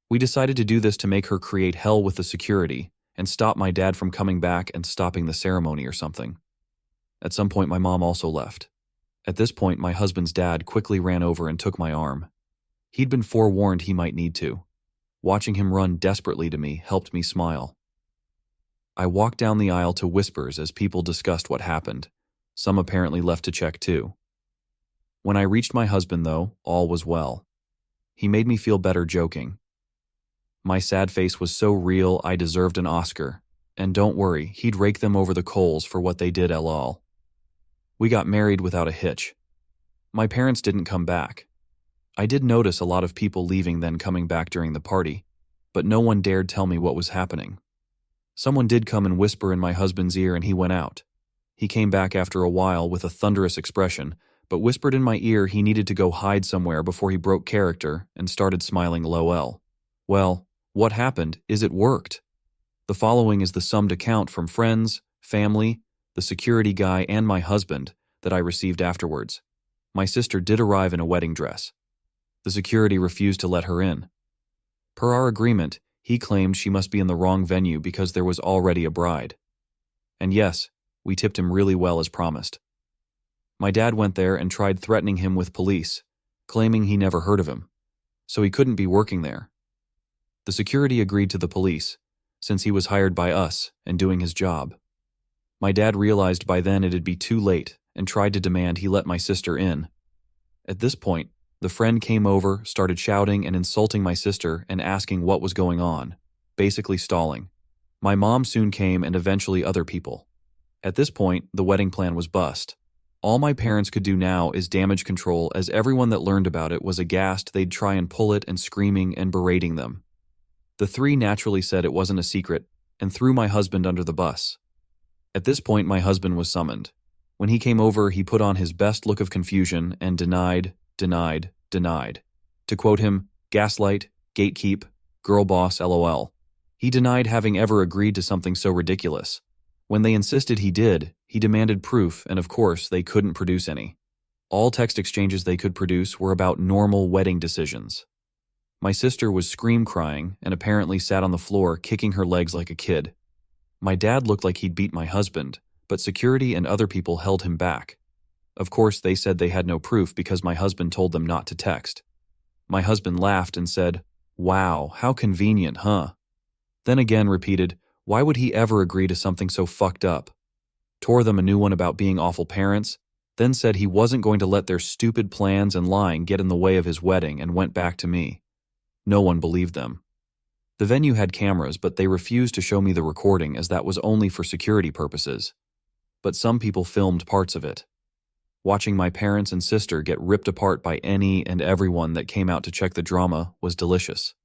We decided to do this to make her create hell with the security and stop my dad from coming back and stopping the ceremony or something. At some point, my mom also left. At this point, my husband's dad quickly ran over and took my arm. He'd been forewarned he might need to. Watching him run desperately to me helped me smile. I walked down the aisle to whispers as people discussed what happened. Some apparently left to check too. When I reached my husband, though, all was well. He made me feel better joking. My sad face was so real I deserved an Oscar. And don't worry, he'd rake them over the coals for what they did lol. We got married without a hitch. My parents didn't come back. I did notice a lot of people leaving then coming back during the party, but no one dared tell me what was happening. Someone did come and whisper in my husband's ear and he went out. He came back after a while with a thunderous expression, but whispered in my ear he needed to go hide somewhere before he broke character and started smiling lol. Well, what happened is it worked. The following is the summed account from friends, family, the security guy, and my husband that I received afterwards. My sister did arrive in a wedding dress. The security refused to let her in. Per our agreement, he claimed she must be in the wrong venue because there was already a bride. And yes, we tipped him really well as promised. My dad went there and tried threatening him with police, claiming he never heard of him, so he couldn't be working there. The security agreed to the police, since he was hired by us and doing his job. My dad realized by then it'd be too late and tried to demand he let my sister in. At this point, the friend came over, started shouting and insulting my sister and asking what was going on, basically stalling. My mom soon came and eventually other people. At this point, the wedding plan was bust. All my parents could do now is damage control, as everyone that learned about it was aghast they'd try and pull it and screaming and berating them. The three naturally said it wasn't a secret and threw my husband under the bus. At this point, my husband was summoned. When he came over, he put on his best look of confusion and denied. To quote him, gaslight, gatekeep, girl boss lol. He denied having ever agreed to something so ridiculous. When they insisted he did, he demanded proof, and of course, they couldn't produce any. All text exchanges they could produce were about normal wedding decisions. My sister was scream-crying and apparently sat on the floor kicking her legs like a kid. My dad looked like he'd beat my husband, but security and other people held him back. Of course, they said they had no proof because my husband told them not to text. My husband laughed and said, "Wow, how convenient, huh?" Then again repeated, "Why would he ever agree to something so fucked up?" Tore them a new one about being awful parents, then said he wasn't going to let their stupid plans and lying get in the way of his wedding and went back to me. No one believed them. The venue had cameras, but they refused to show me the recording as that was only for security purposes. But some people filmed parts of it. Watching my parents and sister get ripped apart by any and everyone that came out to check the drama was delicious.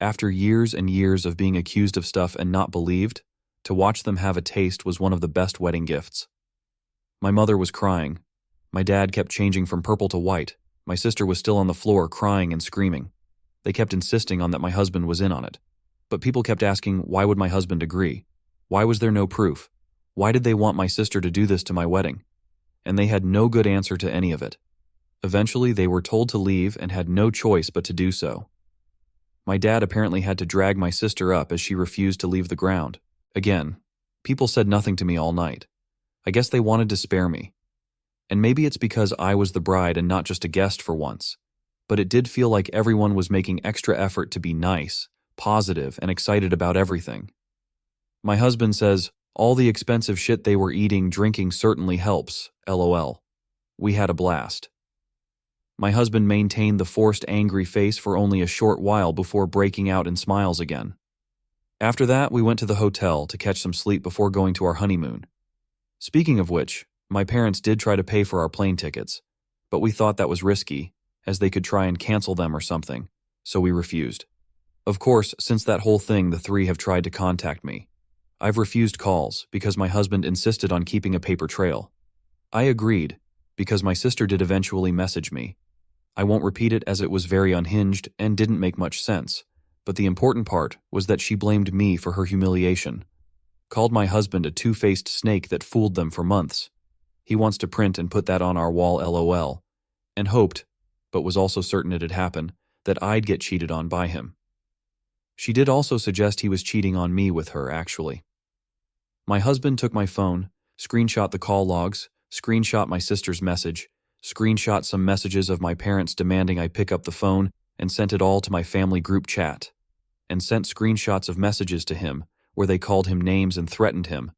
After years and years of being accused of stuff and not believed, To watch them have a taste was one of the best wedding gifts. My mother was crying. My dad kept changing from purple to white. My sister was still on the floor crying and screaming. They kept insisting on that my husband was in on it. But people kept asking, why would my husband agree? Why was there no proof? Why did they want my sister to do this to my wedding? And they had no good answer to any of it. Eventually, they were told to leave and had no choice but to do so. My dad apparently had to drag my sister up as she refused to leave the ground. Again, people said nothing to me all night. I guess they wanted to spare me. And maybe it's because I was the bride and not just a guest for once. But it did feel like everyone was making extra effort to be nice, positive, and excited about everything. My husband says, all the expensive shit they were eating, drinking certainly helps, LOL. We had a blast. My husband maintained the forced angry face for only a short while before breaking out in smiles again. After that, we went to the hotel to catch some sleep before going to our honeymoon. Speaking of which, my parents did try to pay for our plane tickets, but we thought that was risky, as they could try and cancel them or something, so we refused. Of course, since that whole thing, the three have tried to contact me. I've refused calls because my husband insisted on keeping a paper trail. I agreed, because my sister did eventually message me. I won't repeat it as it was very unhinged and didn't make much sense, but the important part was that she blamed me for her humiliation. Called my husband a two-faced snake that fooled them for months. He wants to print and put that on our wall, LOL, and hoped, but was also certain it'd happen, that I'd get cheated on by him. She did also suggest he was cheating on me with her, actually. My husband took my phone, screenshot the call logs, screenshot my sister's message, screenshot some messages of my parents demanding I pick up the phone, and sent it all to my family group chat, and sent screenshots of messages to him where they called him names and threatened him,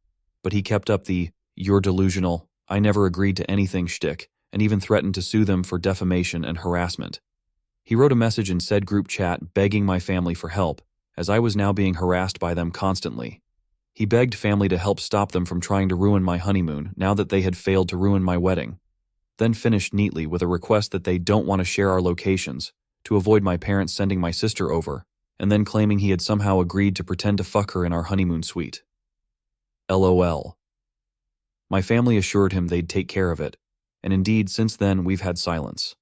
but he kept up the "you're delusional, I never agreed to anything" shtick, and even threatened to sue them for defamation and harassment. He wrote a message in said group chat begging my family for help, as I was now being harassed by them constantly. He begged family to help stop them from trying to ruin my honeymoon now that they had failed to ruin my wedding. Then finished neatly with a request that they don't want to share our locations, to avoid my parents sending my sister over, and then claiming he had somehow agreed to pretend to fuck her in our honeymoon suite. LOL. My family assured him they'd take care of it, and indeed since then we've had silence.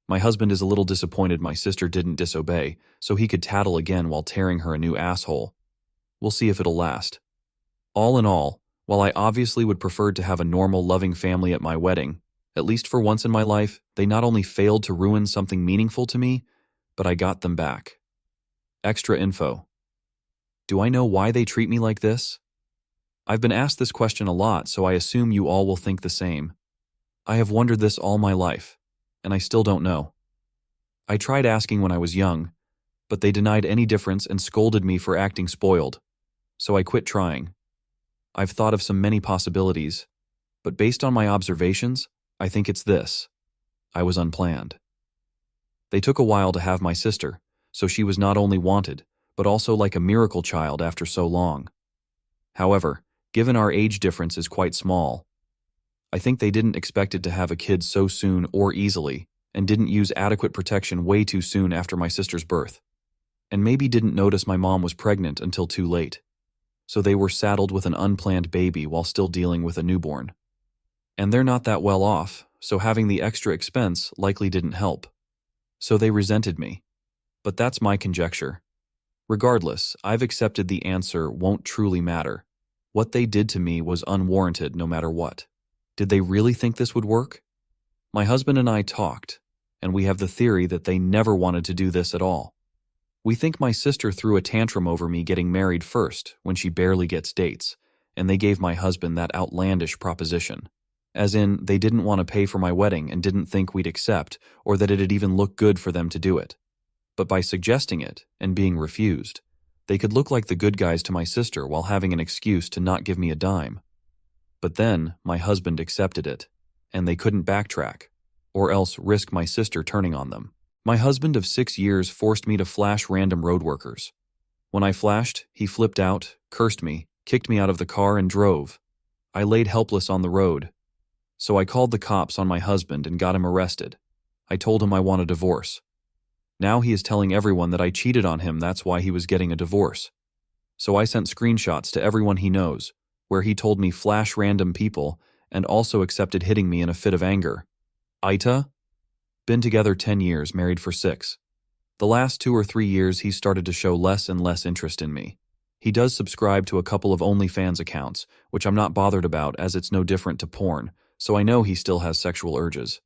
My husband is a little disappointed my sister didn't disobey, so he could tattle again while tearing her a new asshole. We'll see if it'll last. All in all, while I obviously would prefer to have a normal, loving family at my wedding, at least for once in my life, they not only failed to ruin something meaningful to me, but I got them back. Extra info. Do I know why they treat me like this? I've been asked this question a lot, so I assume you all will think the same. I have wondered this all my life, and I still don't know. I tried asking when I was young, but they denied any difference and scolded me for acting spoiled, so I quit trying. I've thought of many possibilities, but based on my observations, I think it's this. I was unplanned. They took a while to have my sister, so she was not only wanted, but also like a miracle child after so long. However, given our age difference is quite small, I think they didn't expect it to have a kid so soon or easily, and didn't use adequate protection way too soon after my sister's birth. And maybe didn't notice my mom was pregnant until too late. So they were saddled with an unplanned baby while still dealing with a newborn. And they're not that well off, so having the extra expense likely didn't help. So they resented me. But that's my conjecture. Regardless, I've accepted the answer won't truly matter. What they did to me was unwarranted no matter what. Did they really think this would work? My husband and I talked, and we have the theory that they never wanted to do this at all. We think my sister threw a tantrum over me getting married first when she barely gets dates, and they gave my husband that outlandish proposition. As in, they didn't want to pay for my wedding and didn't think we'd accept, or that it'd even look good for them to do it. But by suggesting it, and being refused, they could look like the good guys to my sister while having an excuse to not give me a dime. But then, my husband accepted it, and they couldn't backtrack, or else risk my sister turning on them. My husband of 6 years forced me to flash random road workers. When I flashed, he flipped out, cursed me, kicked me out of the car, and drove. I laid helpless on the road. So I called the cops on my husband and got him arrested. I told him I want a divorce. Now he is telling everyone that I cheated on him, that's why he was getting a divorce. So I sent screenshots to everyone he knows, where he told me flash random people and also accepted hitting me in a fit of anger. AITA? Been together 10 years, married for 6. The last 2 or 3 years he's started to show less and less interest in me. He does subscribe to a couple of OnlyFans accounts, which I'm not bothered about as it's no different to porn, so I know he still has sexual urges.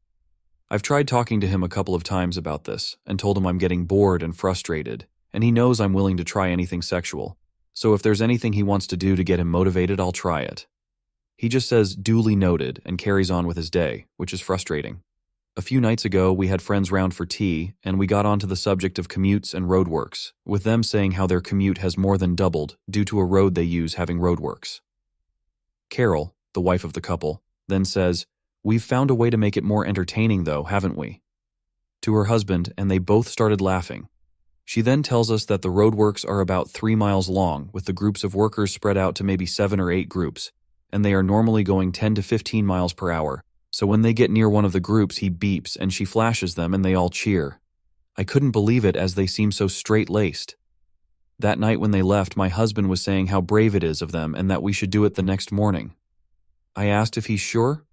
I've tried talking to him a couple of times about this and told him I'm getting bored and frustrated, and he knows I'm willing to try anything sexual. So if there's anything he wants to do to get him motivated, I'll try it. He just says duly noted and carries on with his day, which is frustrating. A few nights ago, we had friends round for tea, and we got onto the subject of commutes and roadworks, with them saying how their commute has more than doubled due to a road they use having roadworks. Carol, the wife of the couple, then says, "We've found a way to make it more entertaining though, haven't we?" To her husband, and they both started laughing. She then tells us that the roadworks are about 3 miles long, with the groups of workers spread out to maybe 7 or 8 groups, and they are normally going 10 to 15 miles per hour. So when they get near one of the groups, he beeps and she flashes them and they all cheer. I couldn't believe it as they seem so straight-laced. That night when they left, my husband was saying how brave it is of them and that we should do it the next morning. I asked if he's sure.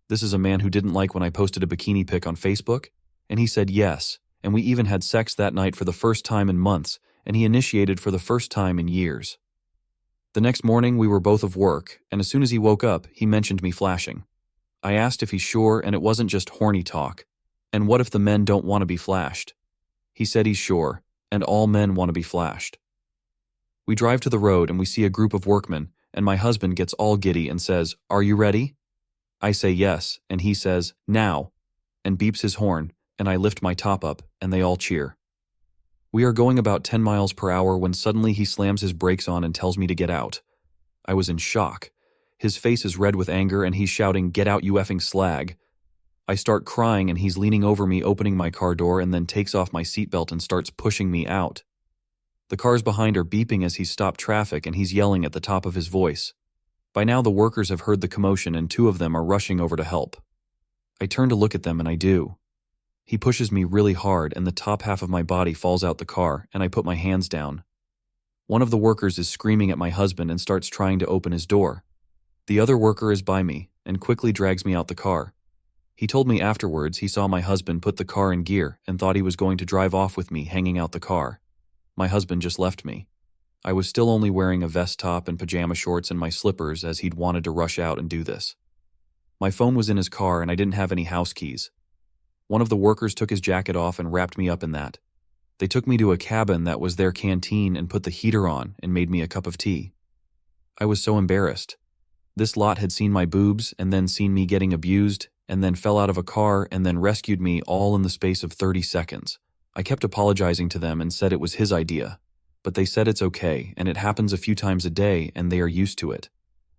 This is a man who didn't like when I posted a bikini pic on Facebook, and he said yes, and we even had sex that night for the first time in months, and he initiated for the first time in years. The next morning we were both of work, and as soon as he woke up, he mentioned me flashing. I asked if he's sure and it wasn't just horny talk. And what if the men don't want to be flashed? He said he's sure, and all men want to be flashed. We drive to the road and we see a group of workmen, and my husband gets all giddy and says, "Are you ready?" I say yes, and he says, "Now," and beeps his horn, and I lift my top up, and they all cheer. We are going about 10 miles per hour when suddenly he slams his brakes on and tells me to get out. I was in shock. His face is red with anger and he's shouting, "Get out, you effing slag." I start crying and he's leaning over me, opening my car door, and then takes off my seatbelt and starts pushing me out. The cars behind are beeping as he's stopped traffic and he's yelling at the top of his voice. By now the workers have heard the commotion and 2 of them are rushing over to help. I turn to look at them and I do. He pushes me really hard and the top half of my body falls out the car and I put my hands down. One of the workers is screaming at my husband and starts trying to open his door. The other worker is by me and quickly drags me out the car. He told me afterwards he saw my husband put the car in gear and thought he was going to drive off with me hanging out the car. My husband just left me. I was still only wearing a vest top and pajama shorts and my slippers as he'd wanted to rush out and do this. My phone was in his car and I didn't have any house keys. One of the workers took his jacket off and wrapped me up in that. They took me to a cabin that was their canteen and put the heater on and made me a cup of tea. I was so embarrassed. This lot had seen my boobs and then seen me getting abused and then fell out of a car and then rescued me all in the space of 30 seconds. I kept apologizing to them and said it was his idea, but they said it's okay and it happens a few times a day and they are used to it.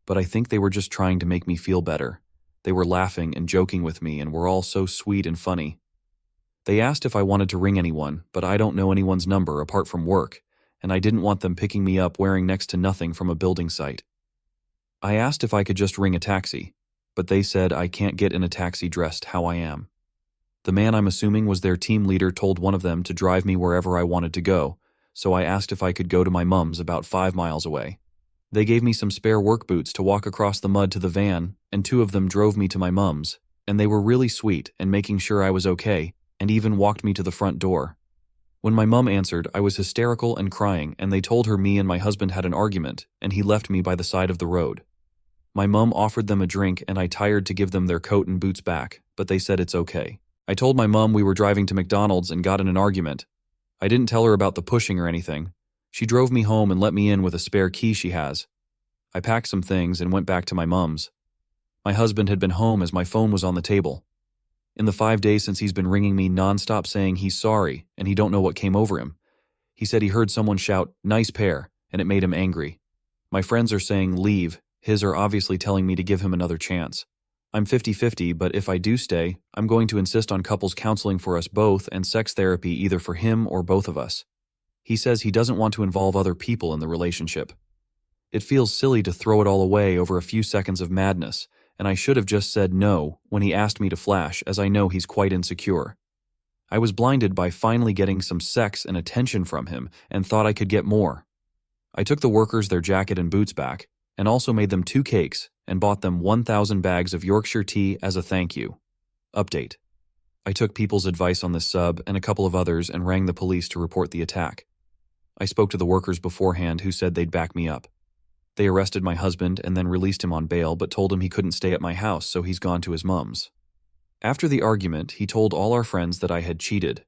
But I think they were just trying to make me feel better. They were laughing and joking with me and were all so sweet and funny. They asked if I wanted to ring anyone, but I don't know anyone's number apart from work, and I didn't want them picking me up wearing next to nothing from a building site. I asked if I could just ring a taxi, but they said I can't get in a taxi dressed how I am. The man I'm assuming was their team leader told one of them to drive me wherever I wanted to go, so I asked if I could go to my mum's about 5 miles away. They gave me some spare work boots to walk across the mud to the van, and 2 of them drove me to my mum's, and they were really sweet and making sure I was okay, and even walked me to the front door. When my mum answered, I was hysterical and crying, and they told her me and my husband had an argument, and he left me by the side of the road. My mum offered them a drink and I tired to give them their coat and boots back, but they said it's okay. I told my mum we were driving to McDonald's and got in an argument. I didn't tell her about the pushing or anything. She drove me home and let me in with a spare key she has. I packed some things and went back to my mum's. My husband had been home as my phone was on the table. In the 5 days since he's been ringing me nonstop saying he's sorry and he don't know what came over him. He said he heard someone shout, "Nice pair," and it made him angry. My friends are saying leave. His are obviously telling me to give him another chance. I'm 50-50, but if I do stay, I'm going to insist on couples counseling for us both and sex therapy either for him or both of us. He says he doesn't want to involve other people in the relationship. It feels silly to throw it all away over a few seconds of madness, and I should have just said no when he asked me to flash, as I know he's quite insecure. I was blinded by finally getting some sex and attention from him and thought I could get more. I took the workers their jacket and boots back, and also made them 2 cakes and bought them 1,000 bags of Yorkshire tea as a thank you. Update. I took people's advice on this sub and a couple of others and rang the police to report the attack. I spoke to the workers beforehand who said they'd back me up. They arrested my husband and then released him on bail but told him he couldn't stay at my house, so he's gone to his mum's. After the argument, he told all our friends that I had cheated.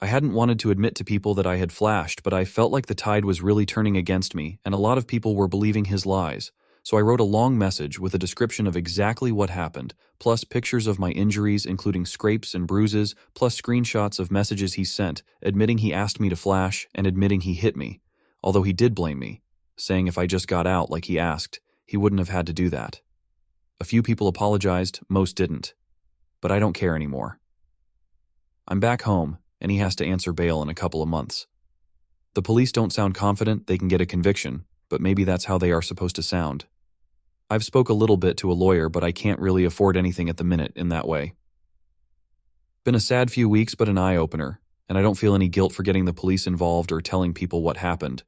I hadn't wanted to admit to people that I had flashed, but I felt like the tide was really turning against me and a lot of people were believing his lies, so I wrote a long message with a description of exactly what happened, plus pictures of my injuries including scrapes and bruises, plus screenshots of messages he sent, admitting he asked me to flash and admitting he hit me, although he did blame me, saying if I just got out like he asked, he wouldn't have had to do that. A few people apologized, most didn't. But I don't care anymore. I'm back home, and he has to answer bail in a couple of months. The police don't sound confident they can get a conviction, but maybe that's how they are supposed to sound. I've spoke a little bit to a lawyer, but I can't really afford anything at the minute in that way. Been a sad few weeks, but an eye-opener, and I don't feel any guilt for getting the police involved or telling people what happened.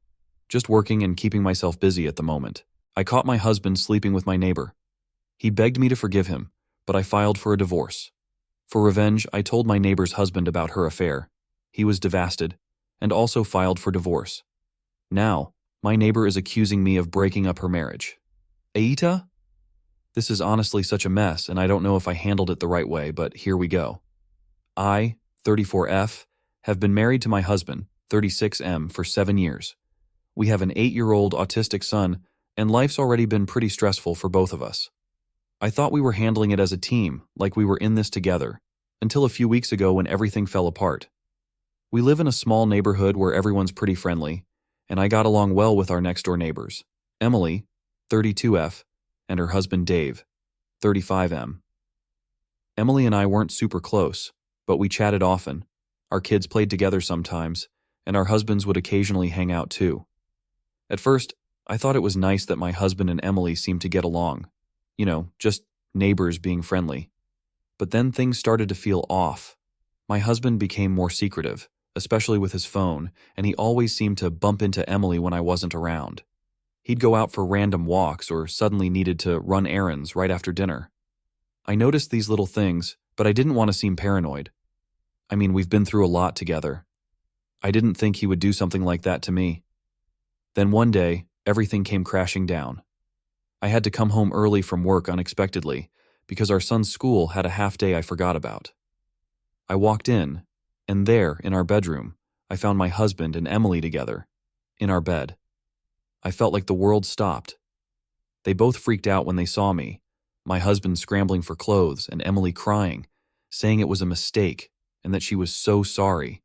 Just working and keeping myself busy at the moment. I caught my husband sleeping with my neighbor. He begged me to forgive him, but I filed for a divorce. For revenge, I told my neighbor's husband about her affair. He was devastated, and also filed for divorce. Now, my neighbor is accusing me of breaking up her marriage. AITA? This is honestly such a mess, and I don't know if I handled it the right way, but here we go. I, 34F, have been married to my husband, 36M, for 7 years. We have an 8-year-old autistic son, and life's already been pretty stressful for both of us. I thought we were handling it as a team, like we were in this together, until a few weeks ago when everything fell apart. We live in a small neighborhood where everyone's pretty friendly, and I got along well with our next-door neighbors, Emily, 32F, and her husband Dave, 35M. Emily and I weren't super close, but we chatted often. Our kids played together sometimes, and our husbands would occasionally hang out too. At first, I thought it was nice that my husband and Emily seemed to get along. You know, just neighbors being friendly. But then things started to feel off. My husband became more secretive, especially with his phone, and he always seemed to bump into Emily when I wasn't around. He'd go out for random walks or suddenly needed to run errands right after dinner. I noticed these little things, but I didn't want to seem paranoid. I mean, we've been through a lot together. I didn't think he would do something like that to me. Then one day, everything came crashing down. I had to come home early from work unexpectedly because our son's school had a half-day I forgot about. I walked in, and there, in our bedroom, I found my husband and Emily together, in our bed. I felt like the world stopped. They both freaked out when they saw me, my husband scrambling for clothes and Emily crying, saying it was a mistake and that she was so sorry.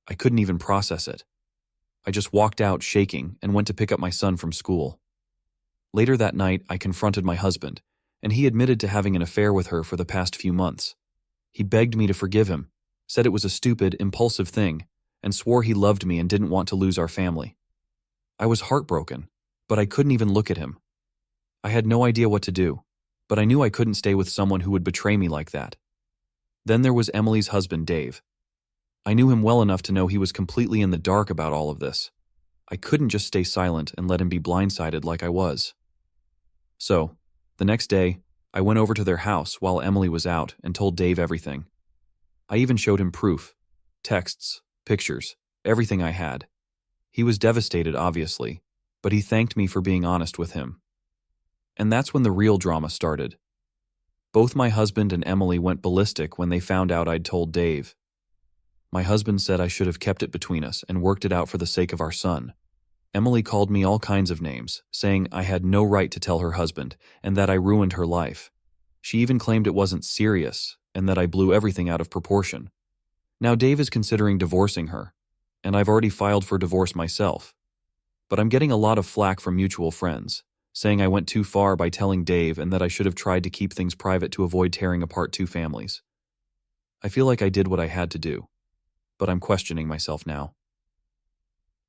I couldn't even process it. I just walked out shaking and went to pick up my son from school. Later that night, I confronted my husband, and he admitted to having an affair with her for the past few months. He begged me to forgive him, said it was a stupid, impulsive thing, and swore he loved me and didn't want to lose our family. I was heartbroken, but I couldn't even look at him. I had no idea what to do, but I knew I couldn't stay with someone who would betray me like that. Then there was Emily's husband, Dave. I knew him well enough to know he was completely in the dark about all of this. I couldn't just stay silent and let him be blindsided like I was. So, the next day, I went over to their house while Emily was out and told Dave everything. I even showed him proof, texts, pictures, everything I had. He was devastated, obviously, but he thanked me for being honest with him. And that's when the real drama started. Both my husband and Emily went ballistic when they found out I'd told Dave. My husband said I should have kept it between us and worked it out for the sake of our son. Emily called me all kinds of names, saying I had no right to tell her husband and that I ruined her life. She even claimed it wasn't serious and that I blew everything out of proportion. Now Dave is considering divorcing her, and I've already filed for divorce myself. But I'm getting a lot of flack from mutual friends, saying I went too far by telling Dave and that I should have tried to keep things private to avoid tearing apart two families. I feel like I did what I had to do, but I'm questioning myself now.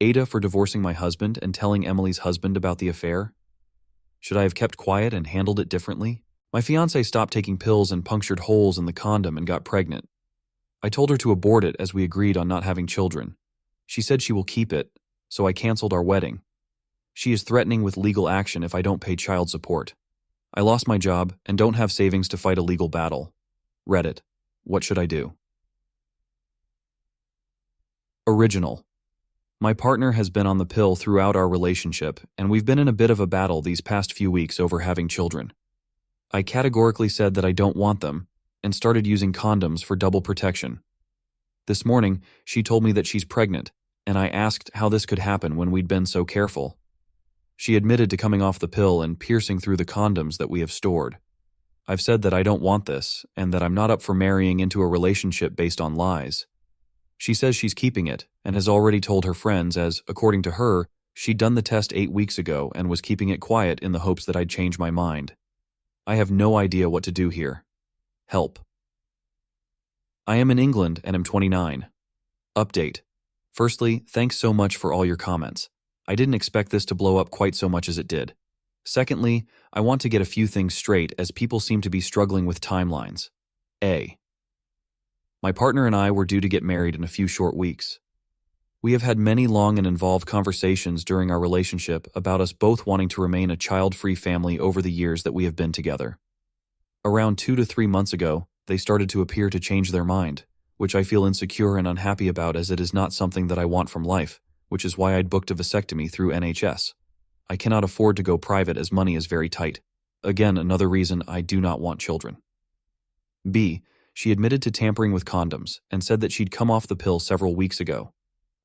AITA for divorcing my husband and telling Emily's husband about the affair? Should I have kept quiet and handled it differently? My fiancée stopped taking pills and punctured holes in the condom and got pregnant. I told her to abort it as we agreed on not having children. She said she will keep it, so I canceled our wedding. She is threatening with legal action if I don't pay child support. I lost my job and don't have savings to fight a legal battle. Reddit. What should I do? Original. My partner has been on the pill throughout our relationship, and we've been in a bit of a battle these past few weeks over having children. I categorically said that I don't want them, and started using condoms for double protection. This morning, she told me that she's pregnant, and I asked how this could happen when we'd been so careful. She admitted to coming off the pill and piercing through the condoms that we have stored. I've said that I don't want this, and that I'm not up for marrying into a relationship based on lies. She says she's keeping it, and has already told her friends as, according to her, she'd done the test 8 weeks ago and was keeping it quiet in the hopes that I'd change my mind. I have no idea what to do here. Help. I am in England and am 29. Update. Firstly, thanks so much for all your comments. I didn't expect this to blow up quite so much as it did. Secondly, I want to get a few things straight as people seem to be struggling with timelines. A. My partner and I were due to get married in a few short weeks. We have had many long and involved conversations during our relationship about us both wanting to remain a child-free family over the years that we have been together. Around 2 to 3 months ago, they started to appear to change their mind, which I feel insecure and unhappy about as it is not something that I want from life, which is why I'd booked a vasectomy through NHS. I cannot afford to go private as money is very tight. Again, another reason I do not want children. B. She admitted to tampering with condoms and said that she'd come off the pill several weeks ago.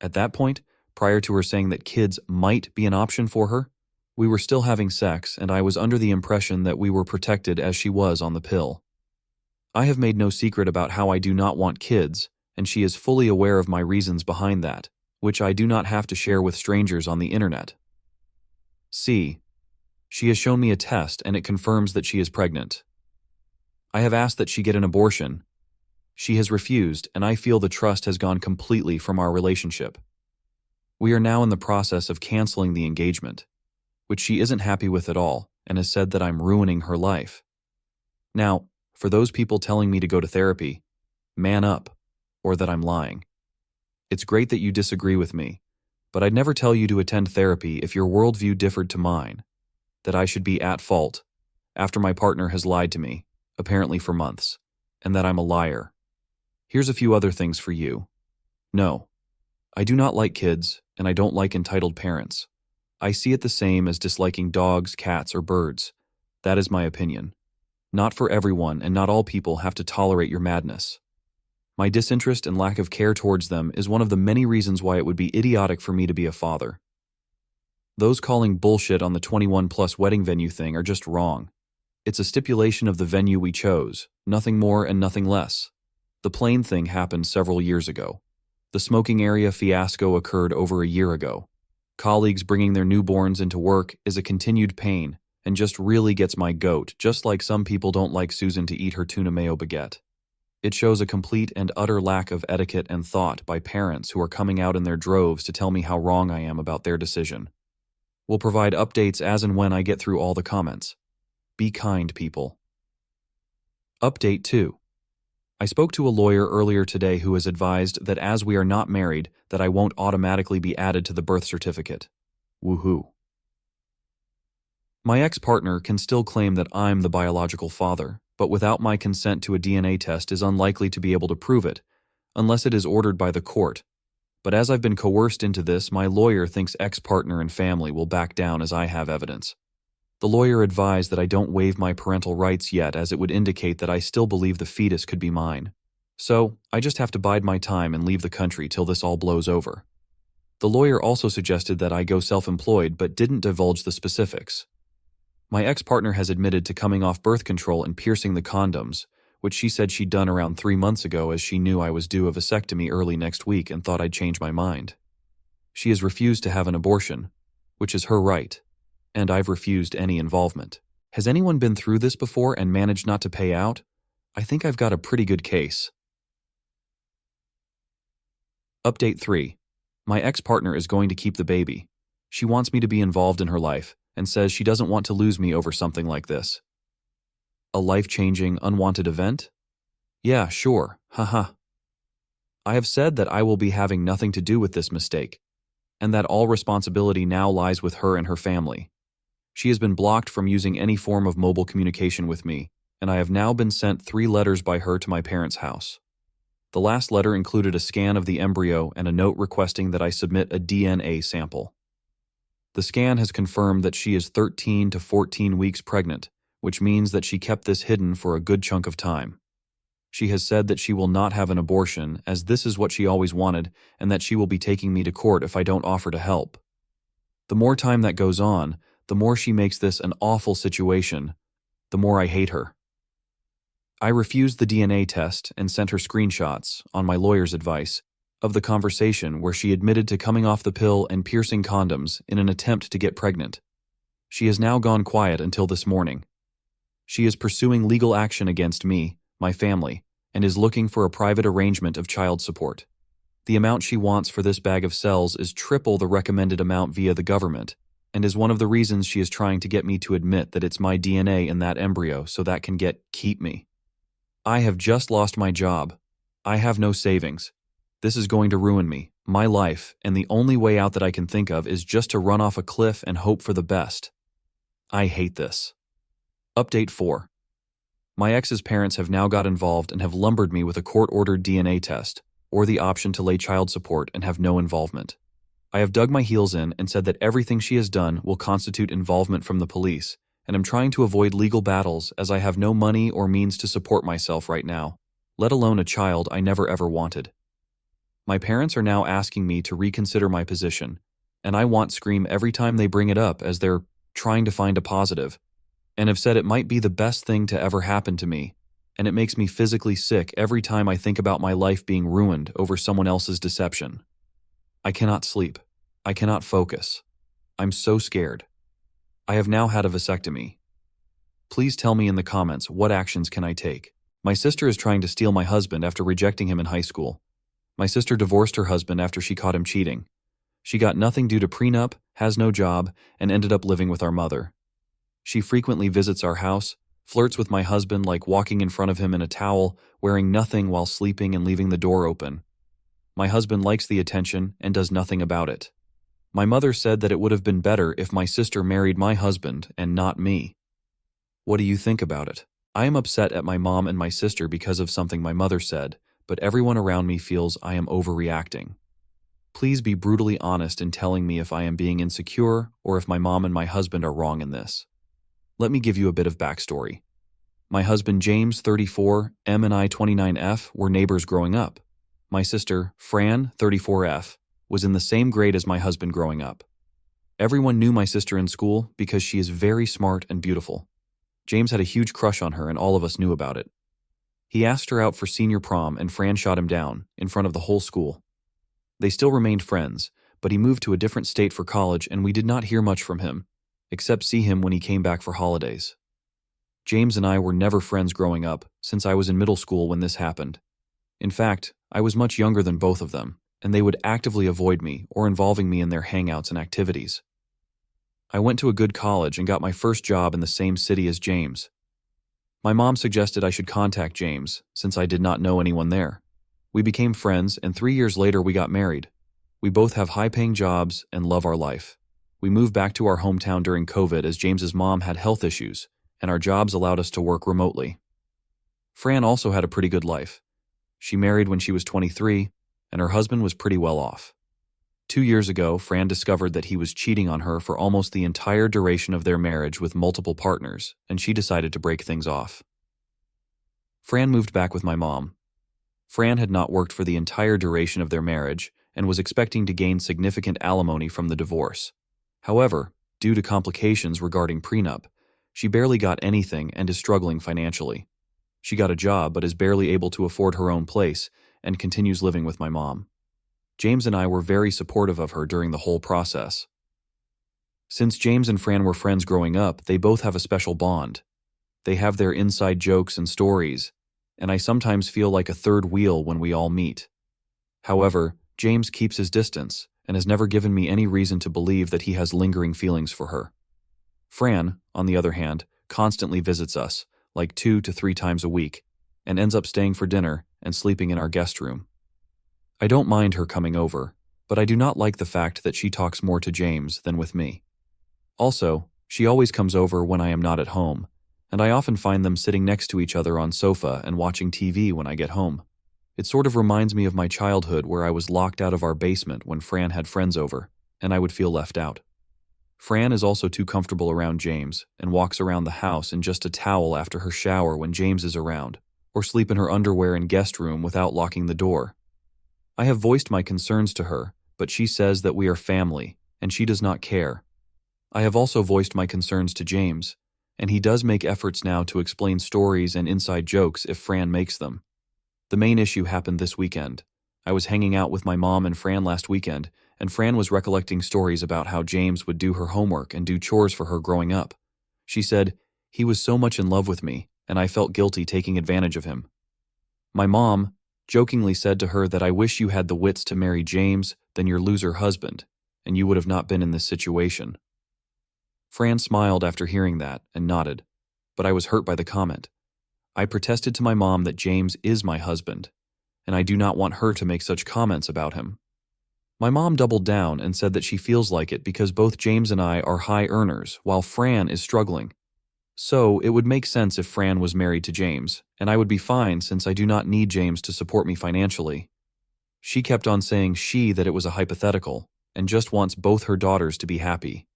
At that point, prior to her saying that kids might be an option for her, we were still having sex and I was under the impression that we were protected as she was on the pill. I have made no secret about how I do not want kids, and she is fully aware of my reasons behind that, which I do not have to share with strangers on the internet. C. She has shown me a test and it confirms that she is pregnant. I have asked that she get an abortion. She has refused, and I feel the trust has gone completely from our relationship. We are now in the process of canceling the engagement, which she isn't happy with at all, and has said that I'm ruining her life. Now, for those people telling me to go to therapy, man up, or that I'm lying. It's great that you disagree with me, but I'd never tell you to attend therapy if your worldview differed to mine, that I should be at fault, after my partner has lied to me, apparently for months, and that I'm a liar. Here's a few other things for you. No, I do not like kids, and I don't like entitled parents. I see it the same as disliking dogs, cats, or birds. That is my opinion. Not for everyone, and not all people have to tolerate your madness. My disinterest and lack of care towards them is one of the many reasons why it would be idiotic for me to be a father. Those calling bullshit on the 21-plus wedding venue thing are just wrong. It's a stipulation of the venue we chose, nothing more and nothing less. The plane thing happened several years ago. The smoking area fiasco occurred over a year ago. Colleagues bringing their newborns into work is a continued pain and just really gets my goat, just like some people don't like Susan to eat her tuna mayo baguette. It shows a complete and utter lack of etiquette and thought by parents who are coming out in their droves to tell me how wrong I am about their decision. We'll provide updates as and when I get through all the comments. Be kind, people. Update 2. I spoke to a lawyer earlier today who has advised that as we are not married, that I won't automatically be added to the birth certificate. Woohoo. My ex-partner can still claim that I'm the biological father, but without my consent to a DNA test is unlikely to be able to prove it, unless it is ordered by the court. But as I've been coerced into this, my lawyer thinks ex-partner and family will back down as I have evidence. The lawyer advised that I don't waive my parental rights yet, as it would indicate that I still believe the fetus could be mine. So, I just have to bide my time and leave the country till this all blows over. The lawyer also suggested that I go self-employed but didn't divulge the specifics. My ex-partner has admitted to coming off birth control and piercing the condoms, which she said she'd done around 3 months ago as she knew I was due a vasectomy early next week and thought I'd change my mind. She has refused to have an abortion, which is her right, and I've refused any involvement. Has anyone been through this before and managed not to pay out? I think I've got a pretty good case. Update 3. My ex-partner is going to keep the baby. She wants me to be involved in her life and says she doesn't want to lose me over something like this. A life-changing, unwanted event? Yeah, sure, haha. I have said that I will be having nothing to do with this mistake. and that all responsibility now lies with her and her family. She has been blocked from using any form of mobile communication with me, and I have now been sent 3 letters by her to my parents' house. The last letter included a scan of the embryo and a note requesting that I submit a DNA sample. The scan has confirmed that she is 13 to 14 weeks pregnant, which means that she kept this hidden for a good chunk of time. She has said that she will not have an abortion, as this is what she always wanted, and that she will be taking me to court if I don't offer to help. The more time that goes on, the more she makes this an awful situation, the more I hate her. I refused the DNA test and sent her screenshots, on my lawyer's advice, of the conversation where she admitted to coming off the pill and piercing condoms in an attempt to get pregnant. She has now gone quiet until this morning. She is pursuing legal action against me, my family, and is looking for a private arrangement of child support. The amount she wants for this bag of cells is triple the recommended amount via the government, and is one of the reasons she is trying to get me to admit that it's my DNA in that embryo so that can keep me. I have just lost my job. I have no savings. This is going to ruin me, my life, and the only way out that I can think of is just to run off a cliff and hope for the best. I hate this. Update 4. My ex's parents have now got involved and have lumbered me with a court-ordered DNA test, or the option to lay child support and have no involvement. I have dug my heels in and said that everything she has done will constitute involvement from the police, and am trying to avoid legal battles as I have no money or means to support myself right now, let alone a child I never ever wanted. My parents are now asking me to reconsider my position, and I want scream every time they bring it up as they're trying to find a positive, and have said it might be the best thing to ever happen to me, and it makes me physically sick every time I think about my life being ruined over someone else's deception. I cannot sleep. I cannot focus. I'm so scared. I have now had a vasectomy. Please tell me in the comments what actions can I take. My sister is trying to steal my husband after rejecting him in high school. My sister divorced her husband after she caught him cheating. She got nothing due to prenup, has no job, and ended up living with our mother. She frequently visits our house, flirts with my husband like walking in front of him in a towel, wearing nothing while sleeping and leaving the door open. My husband likes the attention and does nothing about it. My mother said that it would have been better if my sister married my husband and not me. What do you think about it? I am upset at my mom and my sister because of something my mother said, but everyone around me feels I am overreacting. Please be brutally honest in telling me if I am being insecure or if my mom and my husband are wrong in this. Let me give you a bit of backstory. My husband James, 34, M and I, 29F, were neighbors growing up. My sister, Fran, 34F, was in the same grade as my husband growing up. Everyone knew my sister in school because she is very smart and beautiful. James had a huge crush on her and all of us knew about it. He asked her out for senior prom and Fran shot him down, in front of the whole school. They still remained friends, but he moved to a different state for college and we did not hear much from him, except see him when he came back for holidays. James and I were never friends growing up, since I was in middle school when this happened. In fact, I was much younger than both of them, and they would actively avoid me or involving me in their hangouts and activities. I went to a good college and got my first job in the same city as James. My mom suggested I should contact James, since I did not know anyone there. We became friends, and 3 years later we got married. We both have high-paying jobs and love our life. We moved back to our hometown during COVID as James's mom had health issues, and our jobs allowed us to work remotely. Fran also had a pretty good life. She married when she was 23, and her husband was pretty well off. 2 years ago, Fran discovered that he was cheating on her for almost the entire duration of their marriage with multiple partners, and she decided to break things off. Fran moved back with my mom. Fran had not worked for the entire duration of their marriage and was expecting to gain significant alimony from the divorce. However, due to complications regarding prenup, she barely got anything and is struggling financially. She got a job but is barely able to afford her own place and continues living with my mom. James and I were very supportive of her during the whole process. Since James and Fran were friends growing up, they both have a special bond. They have their inside jokes and stories, and I sometimes feel like a third wheel when we all meet. However, James keeps his distance and has never given me any reason to believe that he has lingering feelings for her. Fran, on the other hand, constantly visits us, like 2 to 3 times a week, and ends up staying for dinner and sleeping in our guest room. I don't mind her coming over, but I do not like the fact that she talks more to James than with me. Also, she always comes over when I am not at home, and I often find them sitting next to each other on sofa and watching TV when I get home. It sort of reminds me of my childhood where I was locked out of our basement when Fran had friends over, and I would feel left out. Fran is also too comfortable around James and walks around the house in just a towel after her shower when James is around, or sleep in her underwear in guest room without locking the door. I have voiced my concerns to her, but she says that we are family, and she does not care. I have also voiced my concerns to James, and he does make efforts now to explain stories and inside jokes if Fran makes them. The main issue happened this weekend. I was hanging out with my mom and Fran last weekend, and Fran was recollecting stories about how James would do her homework and do chores for her growing up. She said, "He was so much in love with me, and I felt guilty taking advantage of him." My mom jokingly said to her that I wish you had the wits to marry James than your loser husband, and you would have not been in this situation. Fran smiled after hearing that and nodded, but I was hurt by the comment. I protested to my mom that James is my husband, and I do not want her to make such comments about him. My mom doubled down and said that she feels like it because both James and I are high earners while Fran is struggling. So it would make sense if Fran was married to James, and I would be fine since I do not need James to support me financially. She kept on saying that it was a hypothetical and just wants both her daughters to be happy.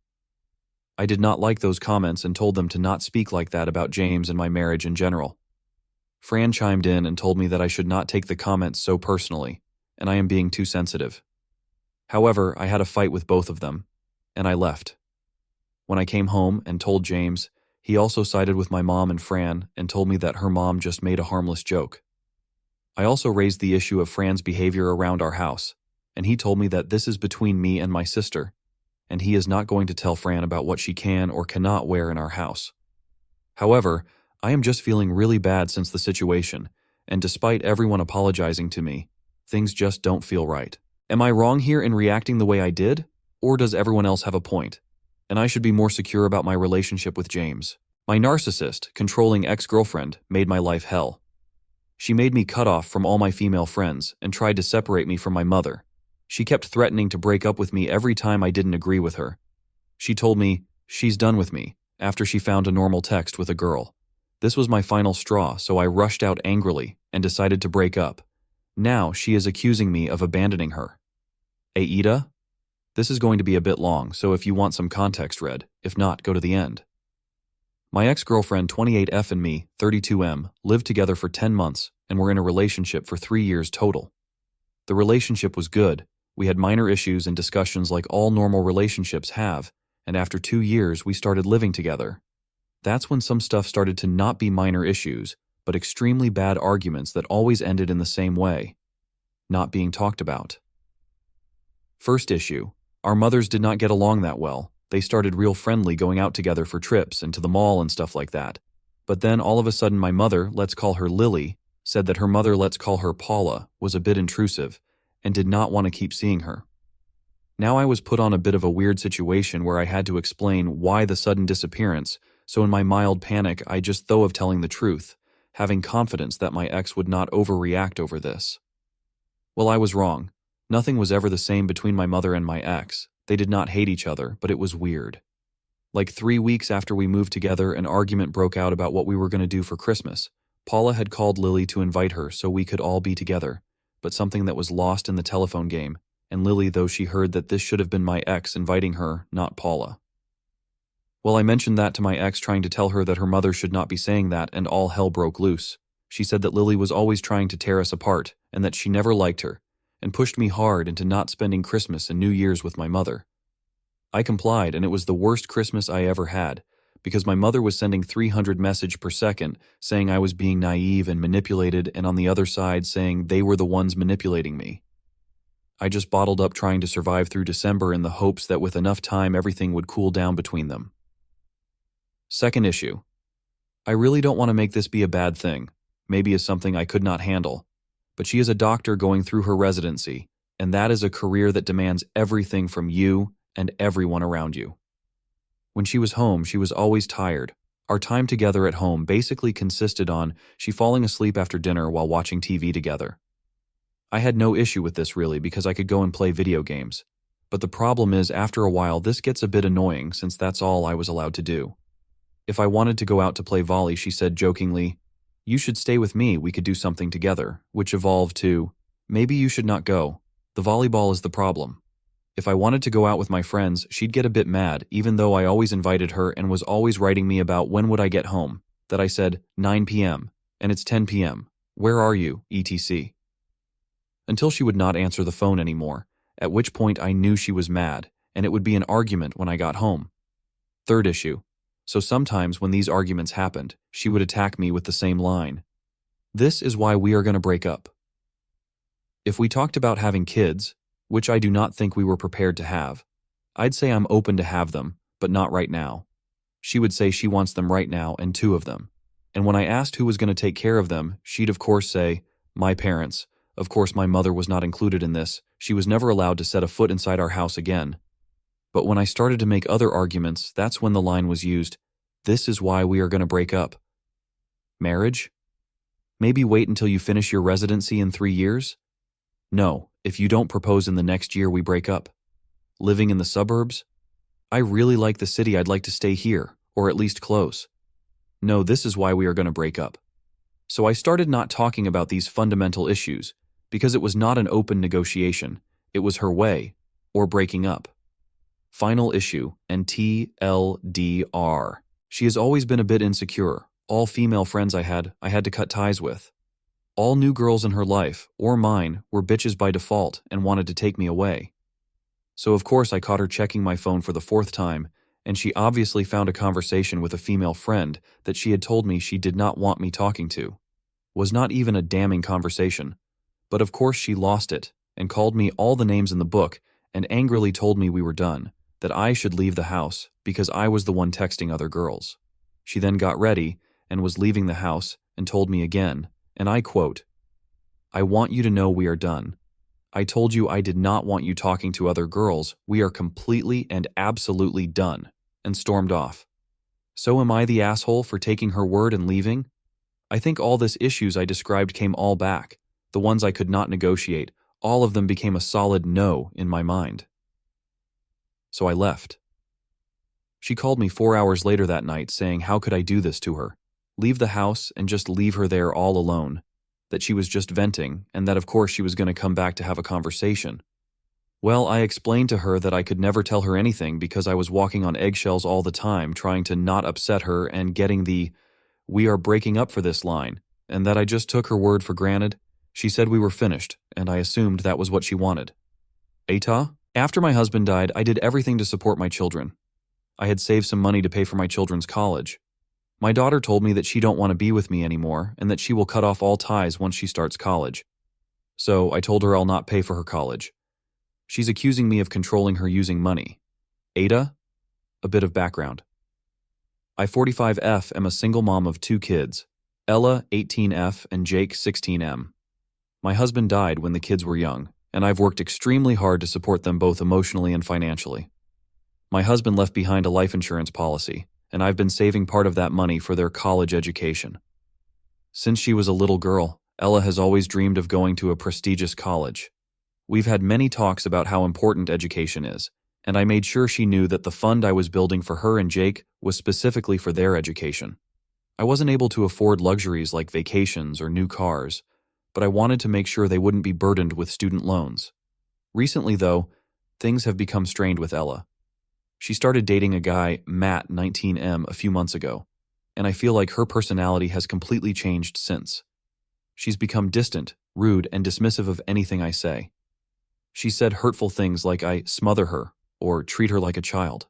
I did not like those comments and told them to not speak like that about James and my marriage in general. Fran chimed in and told me that I should not take the comments so personally, and I am being too sensitive. However, I had a fight with both of them, and I left. When I came home and told James, he also sided with my mom and Fran and told me that her mom just made a harmless joke. I also raised the issue of Fran's behavior around our house, and he told me that this is between me and my sister, and he is not going to tell Fran about what she can or cannot wear in our house. However, I am just feeling really bad since the situation, and despite everyone apologizing to me, things just don't feel right. Am I wrong here in reacting the way I did, or does everyone else have a point? And I should be more secure about my relationship with James. My narcissist, controlling ex-girlfriend made my life hell. She made me cut off from all my female friends and tried to separate me from my mother. She kept threatening to break up with me every time I didn't agree with her. She told me she's done with me after she found a normal text with a girl. This was my final straw, so I rushed out angrily and decided to break up. Now she is accusing me of abandoning her. AITA? This is going to be a bit long, so if you want some context read, if not, go to the end. My ex-girlfriend 28F and me, 32M, lived together for 10 months and were in a relationship for 3 years total. The relationship was good. We had minor issues and discussions like all normal relationships have, and after 2 years we started living together. That's when some stuff started to not be minor issues, but extremely bad arguments that always ended in the same way. Not being talked about. First issue. Our mothers did not get along that well. They started real friendly going out together for trips and to the mall and stuff like that. But then all of a sudden my mother, let's call her Lily, said that her mother, let's call her Paula, was a bit intrusive and did not want to keep seeing her. Now I was put on a bit of a weird situation where I had to explain why the sudden disappearance, so in my mild panic I just thought of telling the truth, having confidence that my ex would not overreact over this. Well, I was wrong. Nothing was ever the same between my mother and my ex. They did not hate each other, but it was weird. Like 3 weeks after we moved together, an argument broke out about what we were going to do for Christmas. Paula had called Lily to invite her so we could all be together, but something that was lost in the telephone game, and Lily, though she heard that this should have been my ex inviting her, not Paula. Well, I mentioned that to my ex, trying to tell her that her mother should not be saying that, and all hell broke loose. She said that Lily was always trying to tear us apart, and that she never liked her, and pushed me hard into not spending Christmas and New Year's with my mother. I complied, and it was the worst Christmas I ever had, because my mother was sending 300 messages per second saying I was being naive and manipulated, and on the other side saying they were the ones manipulating me. I just bottled up trying to survive through December in the hopes that with enough time everything would cool down between them. Second issue. I really don't want to make this be a bad thing, maybe as something I could not handle, but she is a doctor going through her residency, and that is a career that demands everything from you and everyone around you. When she was home, she was always tired. Our time together at home basically consisted on she falling asleep after dinner while watching TV together. I had no issue with this really because I could go and play video games. But the problem is after a while this gets a bit annoying since that's all I was allowed to do. If I wanted to go out to play volley, she said jokingly, "You should stay with me, we could do something together," which evolved to, "Maybe you should not go. The volleyball is the problem." If I wanted to go out with my friends, she'd get a bit mad, even though I always invited her and was always writing me about when would I get home, that I said 9 p.m., and it's 10 p.m. Where are you, etc. Until she would not answer the phone anymore, at which point I knew she was mad, and it would be an argument when I got home. Third issue. So sometimes when these arguments happened, she would attack me with the same line. "This is why we are going to break up." If we talked about having kids, which I do not think we were prepared to have, I'd say I'm open to have them, but not right now. She would say she wants them right now and 2 of them. And when I asked who was going to take care of them, she'd of course say, "My parents." Of course my mother was not included in this. She was never allowed to set a foot inside our house again. But when I started to make other arguments, that's when the line was used, "This is why we are going to break up." Marriage? Maybe wait until you finish your residency in 3 years? No, if you don't propose in the next year, we break up. Living in the suburbs? I really like the city, I'd like to stay here, or at least close. No, this is why we are going to break up. So I started not talking about these fundamental issues, because it was not an open negotiation, it was her way, or breaking up. Final issue, and TLDR. She has always been a bit insecure. All female friends I had to cut ties with. All new girls in her life, or mine, were bitches by default and wanted to take me away. So of course I caught her checking my phone for the 4th time, and she obviously found a conversation with a female friend that she had told me she did not want me talking to. Was not even a damning conversation. But of course she lost it, and called me all the names in the book, and angrily told me we were done, that I should leave the house, because I was the one texting other girls. She then got ready, and was leaving the house, and told me again, and I quote, "I want you to know we are done. I told you I did not want you talking to other girls. We are completely and absolutely done," and stormed off. So am I the asshole for taking her word and leaving? I think all these issues I described came all back. The ones I could not negotiate, all of them became a solid no in my mind. So I left. She called me 4 hours later that night saying how could I do this to her? Leave the house and just leave her there all alone. That she was just venting, and that of course she was going to come back to have a conversation. Well, I explained to her that I could never tell her anything because I was walking on eggshells all the time trying to not upset her and getting the "we are breaking up for this" line, and that I just took her word for granted. She said we were finished, and I assumed that was what she wanted. AITA? After my husband died, I did everything to support my children. I had saved some money to pay for my children's college. My daughter told me that she don't want to be with me anymore and that she will cut off all ties once she starts college. So I told her I'll not pay for her college. She's accusing me of controlling her using money. AITA? A bit of background. I 45F am a single mom of 2 kids, Ella 18F and Jake 16M. My husband died when the kids were young, and I've worked extremely hard to support them both emotionally and financially. My husband left behind a life insurance policy, and I've been saving part of that money for their college education. Since she was a little girl, Ella has always dreamed of going to a prestigious college. We've had many talks about how important education is, and I made sure she knew that the fund I was building for her and Jake was specifically for their education. I wasn't able to afford luxuries like vacations or new cars, but I wanted to make sure they wouldn't be burdened with student loans. Recently, though, things have become strained with Ella. She started dating a guy, Matt 19M, a few months ago, and I feel like her personality has completely changed since. She's become distant, rude, and dismissive of anything I say. She said hurtful things like I smother her or treat her like a child.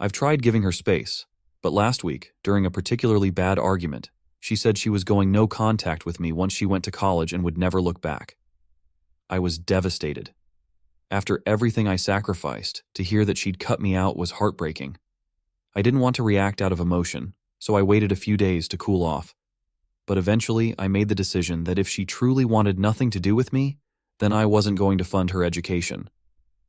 I've tried giving her space, but last week, during a particularly bad argument, she said she was going no contact with me once she went to college and would never look back. I was devastated. After everything I sacrificed, to hear that she'd cut me out was heartbreaking. I didn't want to react out of emotion, so I waited a few days to cool off. But eventually, I made the decision that if she truly wanted nothing to do with me, then I wasn't going to fund her education.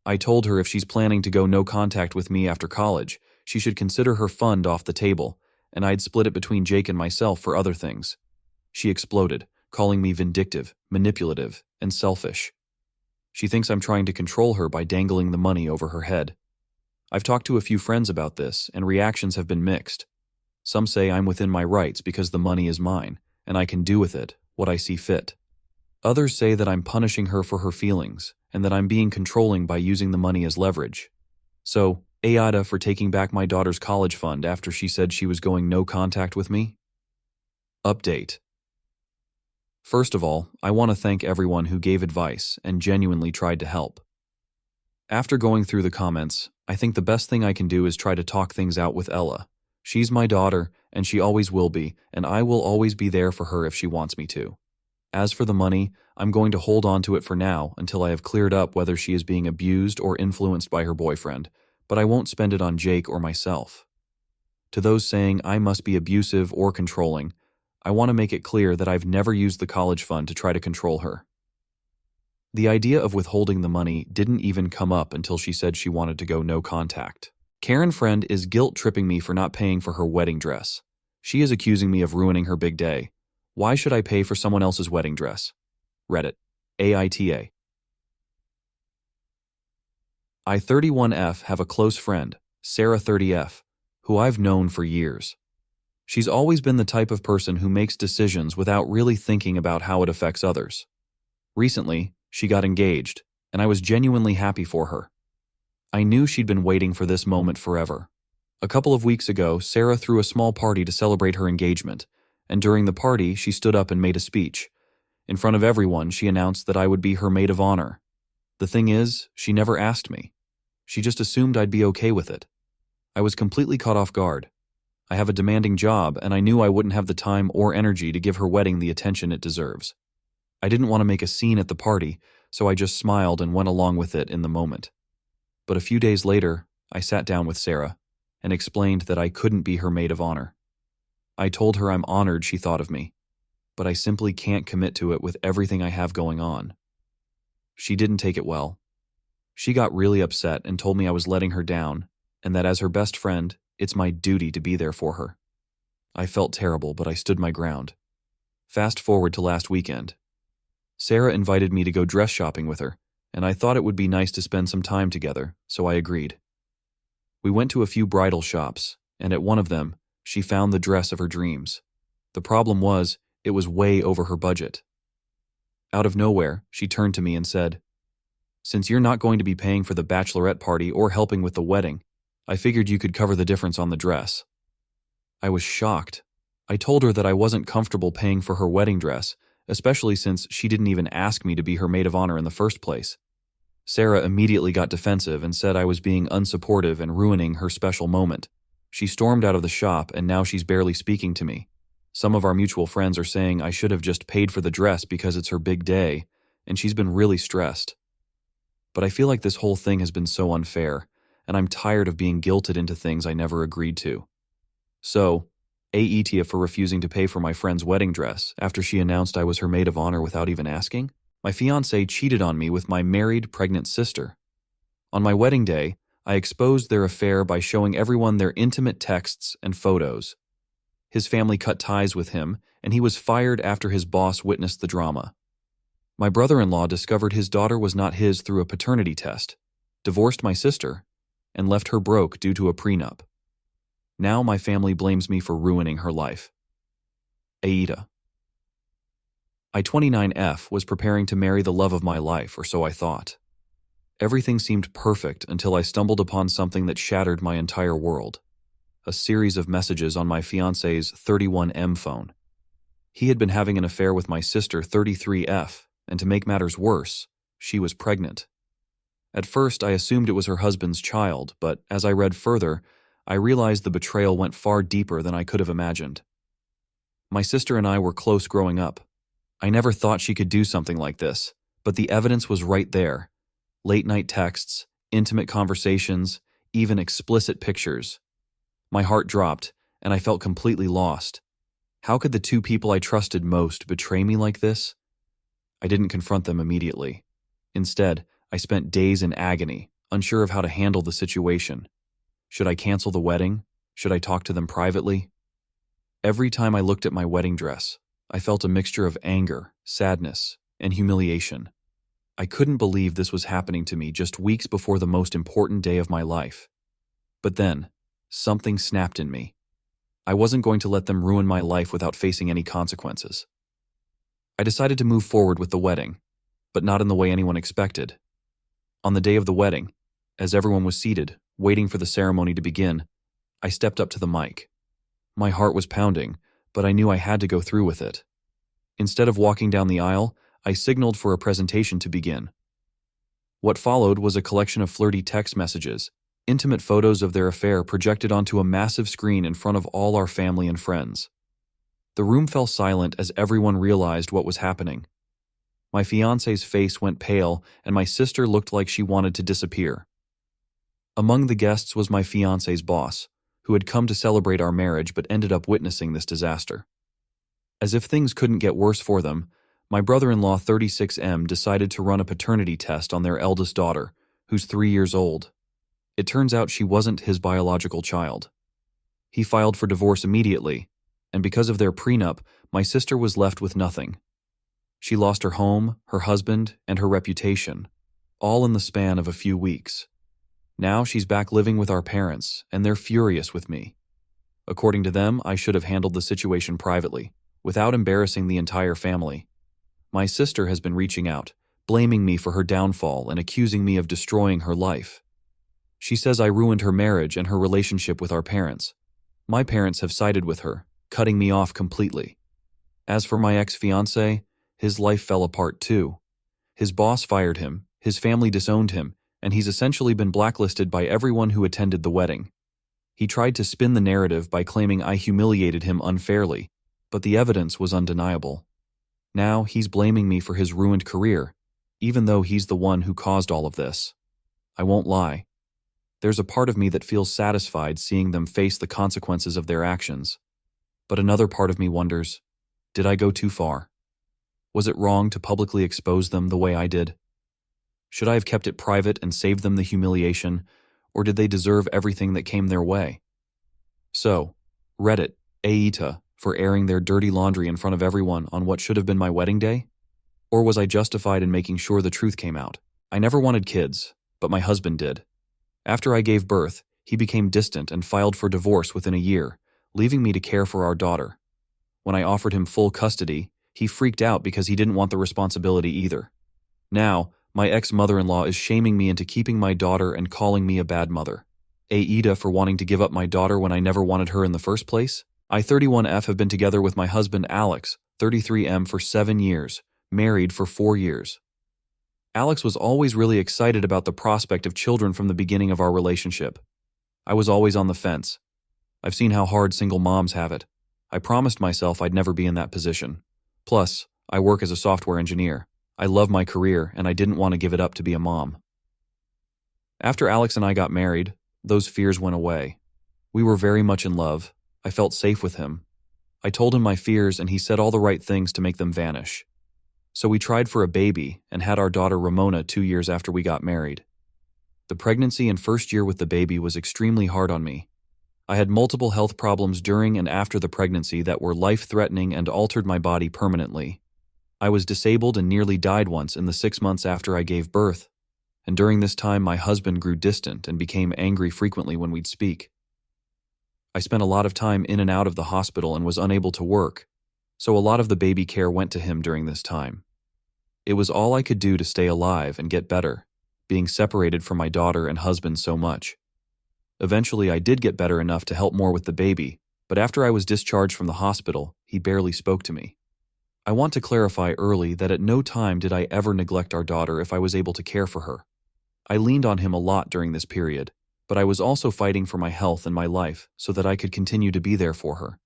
I told her if she's planning to go no contact with me after college, she should consider her fund off the table, and I'd split it between Jake and myself for other things. She exploded, calling me vindictive, manipulative, and selfish. She thinks I'm trying to control her by dangling the money over her head. I've talked to a few friends about this, and reactions have been mixed. Some say I'm within my rights because the money is mine, and I can do with it what I see fit. Others say that I'm punishing her for her feelings, and that I'm being controlling by using the money as leverage. So, AITA for taking back my daughter's college fund after she said she was going no contact with me? Update. First of all, I want to thank everyone who gave advice and genuinely tried to help. After going through the comments, I think the best thing I can do is try to talk things out with Ella. She's my daughter, and she always will be, and I will always be there for her if she wants me to. As for the money, I'm going to hold on to it for now until I have cleared up whether she is being abused or influenced by her boyfriend, but I won't spend it on Jake or myself. To those saying I must be abusive or controlling, I want to make it clear that I've never used the college fund to try to control her. The idea of withholding the money didn't even come up until she said she wanted to go no contact. Karen friend is guilt-tripping me for not paying for her wedding dress. She is accusing me of ruining her big day. Why should I pay for someone else's wedding dress? Reddit AITA. I 31F have a close friend, Sarah 30F, who I've known for years. She's always been the type of person who makes decisions without really thinking about how it affects others. Recently, she got engaged, and I was genuinely happy for her. I knew she'd been waiting for this moment forever. A couple of weeks ago, Sarah threw a small party to celebrate her engagement, and during the party, she stood up and made a speech. In front of everyone, she announced that I would be her maid of honor. The thing is, she never asked me. She just assumed I'd be okay with it. I was completely caught off guard. I have a demanding job, and I knew I wouldn't have the time or energy to give her wedding the attention it deserves. I didn't want to make a scene at the party, so I just smiled and went along with it in the moment. But a few days later, I sat down with Sarah and explained that I couldn't be her maid of honor. I told her I'm honored she thought of me, but I simply can't commit to it with everything I have going on. She didn't take it well. She got really upset and told me I was letting her down, and that as her best friend, it's my duty to be there for her. I felt terrible, but I stood my ground. Fast forward to last weekend. Sarah invited me to go dress shopping with her, and I thought it would be nice to spend some time together, so I agreed. We went to a few bridal shops, and at one of them, she found the dress of her dreams. The problem was, it was way over her budget. Out of nowhere, she turned to me and said, "Since you're not going to be paying for the bachelorette party or helping with the wedding, I figured you could cover the difference on the dress." I was shocked. I told her that I wasn't comfortable paying for her wedding dress, especially since she didn't even ask me to be her maid of honor in the first place. Sarah immediately got defensive and said I was being unsupportive and ruining her special moment. She stormed out of the shop, and now she's barely speaking to me. Some of our mutual friends are saying I should have just paid for the dress because it's her big day, and she's been really stressed. But I feel like this whole thing has been so unfair, and I'm tired of being guilted into things I never agreed to. So, AITA for refusing to pay for my friend's wedding dress after she announced I was her maid of honor without even asking? My fiancé cheated on me with my married, pregnant sister. On my wedding day, I exposed their affair by showing everyone their intimate texts and photos. His family cut ties with him, and he was fired after his boss witnessed the drama. My brother-in-law discovered his daughter was not his through a paternity test, divorced my sister, and left her broke due to a prenup. Now my family blames me for ruining her life. AITA. I 29F was preparing to marry the love of my life, or so I thought. Everything seemed perfect until I stumbled upon something that shattered my entire world. A series of messages on my fiancé's 31M phone. He had been having an affair with my sister 33F, and to make matters worse, she was pregnant. At first, I assumed it was her husband's child, but as I read further, I realized the betrayal went far deeper than I could have imagined. My sister and I were close growing up. I never thought she could do something like this, but the evidence was right there. Late-night texts, intimate conversations, even explicit pictures. My heart dropped, and I felt completely lost. How could the two people I trusted most betray me like this? I didn't confront them immediately. Instead, I spent days in agony, unsure of how to handle the situation. Should I cancel the wedding? Should I talk to them privately? Every time I looked at my wedding dress, I felt a mixture of anger, sadness, and humiliation. I couldn't believe this was happening to me just weeks before the most important day of my life. But then, something snapped in me. I wasn't going to let them ruin my life without facing any consequences. I decided to move forward with the wedding, but not in the way anyone expected. On the day of the wedding, as everyone was seated, waiting for the ceremony to begin, I stepped up to the mic. My heart was pounding, but I knew I had to go through with it. Instead of walking down the aisle, I signaled for a presentation to begin. What followed was a collection of flirty text messages, intimate photos of their affair projected onto a massive screen in front of all our family and friends. The room fell silent as everyone realized what was happening. My fiancé's face went pale, and my sister looked like she wanted to disappear. Among the guests was my fiancé's boss, who had come to celebrate our marriage but ended up witnessing this disaster. As if things couldn't get worse for them, my brother-in-law 36M decided to run a paternity test on their eldest daughter, who's 3 years old. It turns out she wasn't his biological child. He filed for divorce immediately, and because of their prenup, my sister was left with nothing. She lost her home, her husband, and her reputation, all in the span of a few weeks. Now she's back living with our parents, and they're furious with me. According to them, I should have handled the situation privately, without embarrassing the entire family. My sister has been reaching out, blaming me for her downfall and accusing me of destroying her life. She says I ruined her marriage and her relationship with our parents. My parents have sided with her, cutting me off completely. As for my ex-fiancé, his life fell apart too. His boss fired him, his family disowned him, and he's essentially been blacklisted by everyone who attended the wedding. He tried to spin the narrative by claiming I humiliated him unfairly, but the evidence was undeniable. Now he's blaming me for his ruined career, even though he's the one who caused all of this. I won't lie. There's a part of me that feels satisfied seeing them face the consequences of their actions. But another part of me wonders, did I go too far? Was it wrong to publicly expose them the way I did? Should I have kept it private and saved them the humiliation, or did they deserve everything that came their way? So, Reddit AITA for airing their dirty laundry in front of everyone on what should have been my wedding day? Or was I justified in making sure the truth came out? I never wanted kids, but my husband did. After I gave birth, he became distant and filed for divorce within a year, leaving me to care for our daughter. When I offered him full custody, he freaked out because he didn't want the responsibility either. Now, my ex-mother-in-law is shaming me into keeping my daughter and calling me a bad mother. AITA for wanting to give up my daughter when I never wanted her in the first place. I 31F have been together with my husband Alex, 33M for 7 years, married for 4 years. Alex was always really excited about the prospect of children from the beginning of our relationship. I was always on the fence. I've seen how hard single moms have it. I promised myself I'd never be in that position. Plus, I work as a software engineer. I love my career, and I didn't want to give it up to be a mom. After Alex and I got married, those fears went away. We were very much in love. I felt safe with him. I told him my fears, and he said all the right things to make them vanish. So we tried for a baby and had our daughter Ramona 2 years after we got married. The pregnancy and first year with the baby was extremely hard on me. I had multiple health problems during and after the pregnancy that were life-threatening and altered my body permanently. I was disabled and nearly died once in the 6 months after I gave birth, and during this time my husband grew distant and became angry frequently when we'd speak. I spent a lot of time in and out of the hospital and was unable to work, so a lot of the baby care went to him during this time. It was all I could do to stay alive and get better, being separated from my daughter and husband so much. Eventually, I did get better enough to help more with the baby, but after I was discharged from the hospital, he barely spoke to me. I want to clarify early that at no time did I ever neglect our daughter if I was able to care for her. I leaned on him a lot during this period, but I was also fighting for my health and my life so that I could continue to be there for her.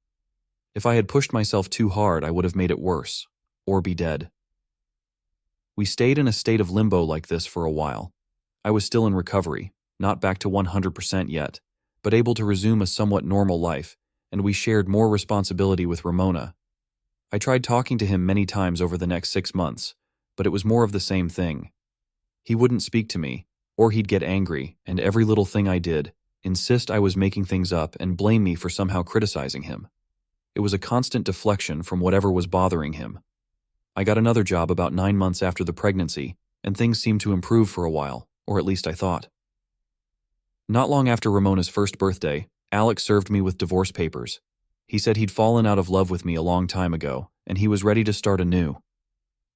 If I had pushed myself too hard, I would have made it worse, or be dead. We stayed in a state of limbo like this for a while. I was still in recovery, not back to 100% yet, but able to resume a somewhat normal life, and we shared more responsibility with Ramona. I tried talking to him many times over the next 6 months, but it was more of the same thing. He wouldn't speak to me, or he'd get angry, and every little thing I did, insist I was making things up and blame me for somehow criticizing him. It was a constant deflection from whatever was bothering him. I got another job about 9 months after the pregnancy, and things seemed to improve for a while, or at least I thought. Not long after Ramona's first birthday, Alex served me with divorce papers. He said he'd fallen out of love with me a long time ago, and he was ready to start anew.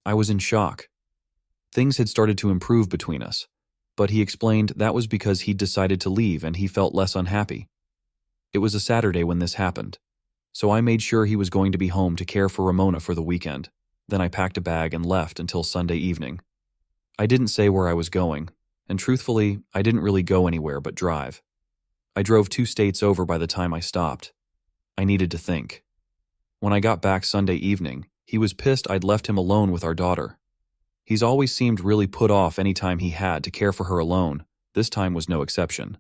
I was in shock. Things had started to improve between us, but he explained that was because he'd decided to leave and he felt less unhappy. It was a Saturday when this happened, so I made sure he was going to be home to care for Ramona for the weekend. Then I packed a bag and left until Sunday evening. I didn't say where I was going, and truthfully, I didn't really go anywhere but drive. I drove 2 states over by the time I stopped. I needed to think. When I got back Sunday evening, he was pissed I'd left him alone with our daughter. He's always seemed really put off any time he had to care for her alone. This time was no exception.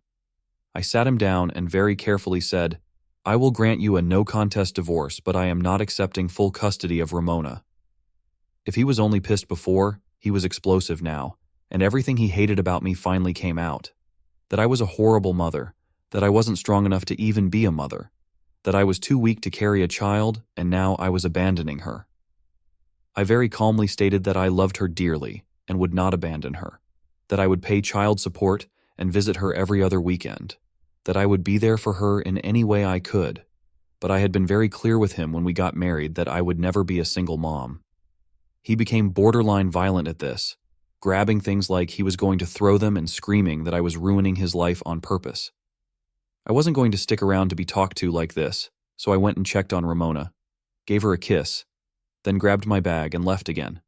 I sat him down and very carefully said, "I will grant you a no-contest divorce, but I am not accepting full custody of Ramona." If he was only pissed before, he was explosive now, and everything he hated about me finally came out. That I was a horrible mother, that I wasn't strong enough to even be a mother, that I was too weak to carry a child, and now I was abandoning her. I very calmly stated that I loved her dearly and would not abandon her, that I would pay child support and visit her every other weekend, that I would be there for her in any way I could, but I had been very clear with him when we got married that I would never be a single mom. He became borderline violent at this, grabbing things like he was going to throw them and screaming that I was ruining his life on purpose. I wasn't going to stick around to be talked to like this, so I went and checked on Ramona, gave her a kiss, then grabbed my bag and left again.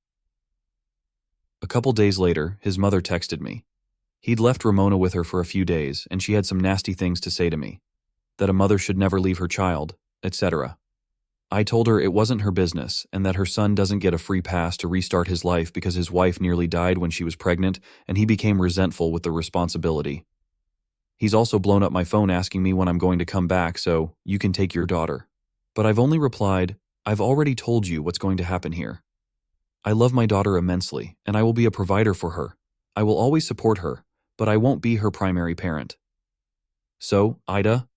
A couple days later, his mother texted me. He'd left Ramona with her for a few days, and she had some nasty things to say to me, that a mother should never leave her child, etc. I told her it wasn't her business, and that her son doesn't get a free pass to restart his life because his wife nearly died when she was pregnant, and he became resentful with the responsibility. He's also blown up my phone asking me when I'm going to come back, so you can take your daughter. But I've only replied, "I've already told you what's going to happen here. I love my daughter immensely, and I will be a provider for her. I will always support her, but I won't be her primary parent. So, AITA,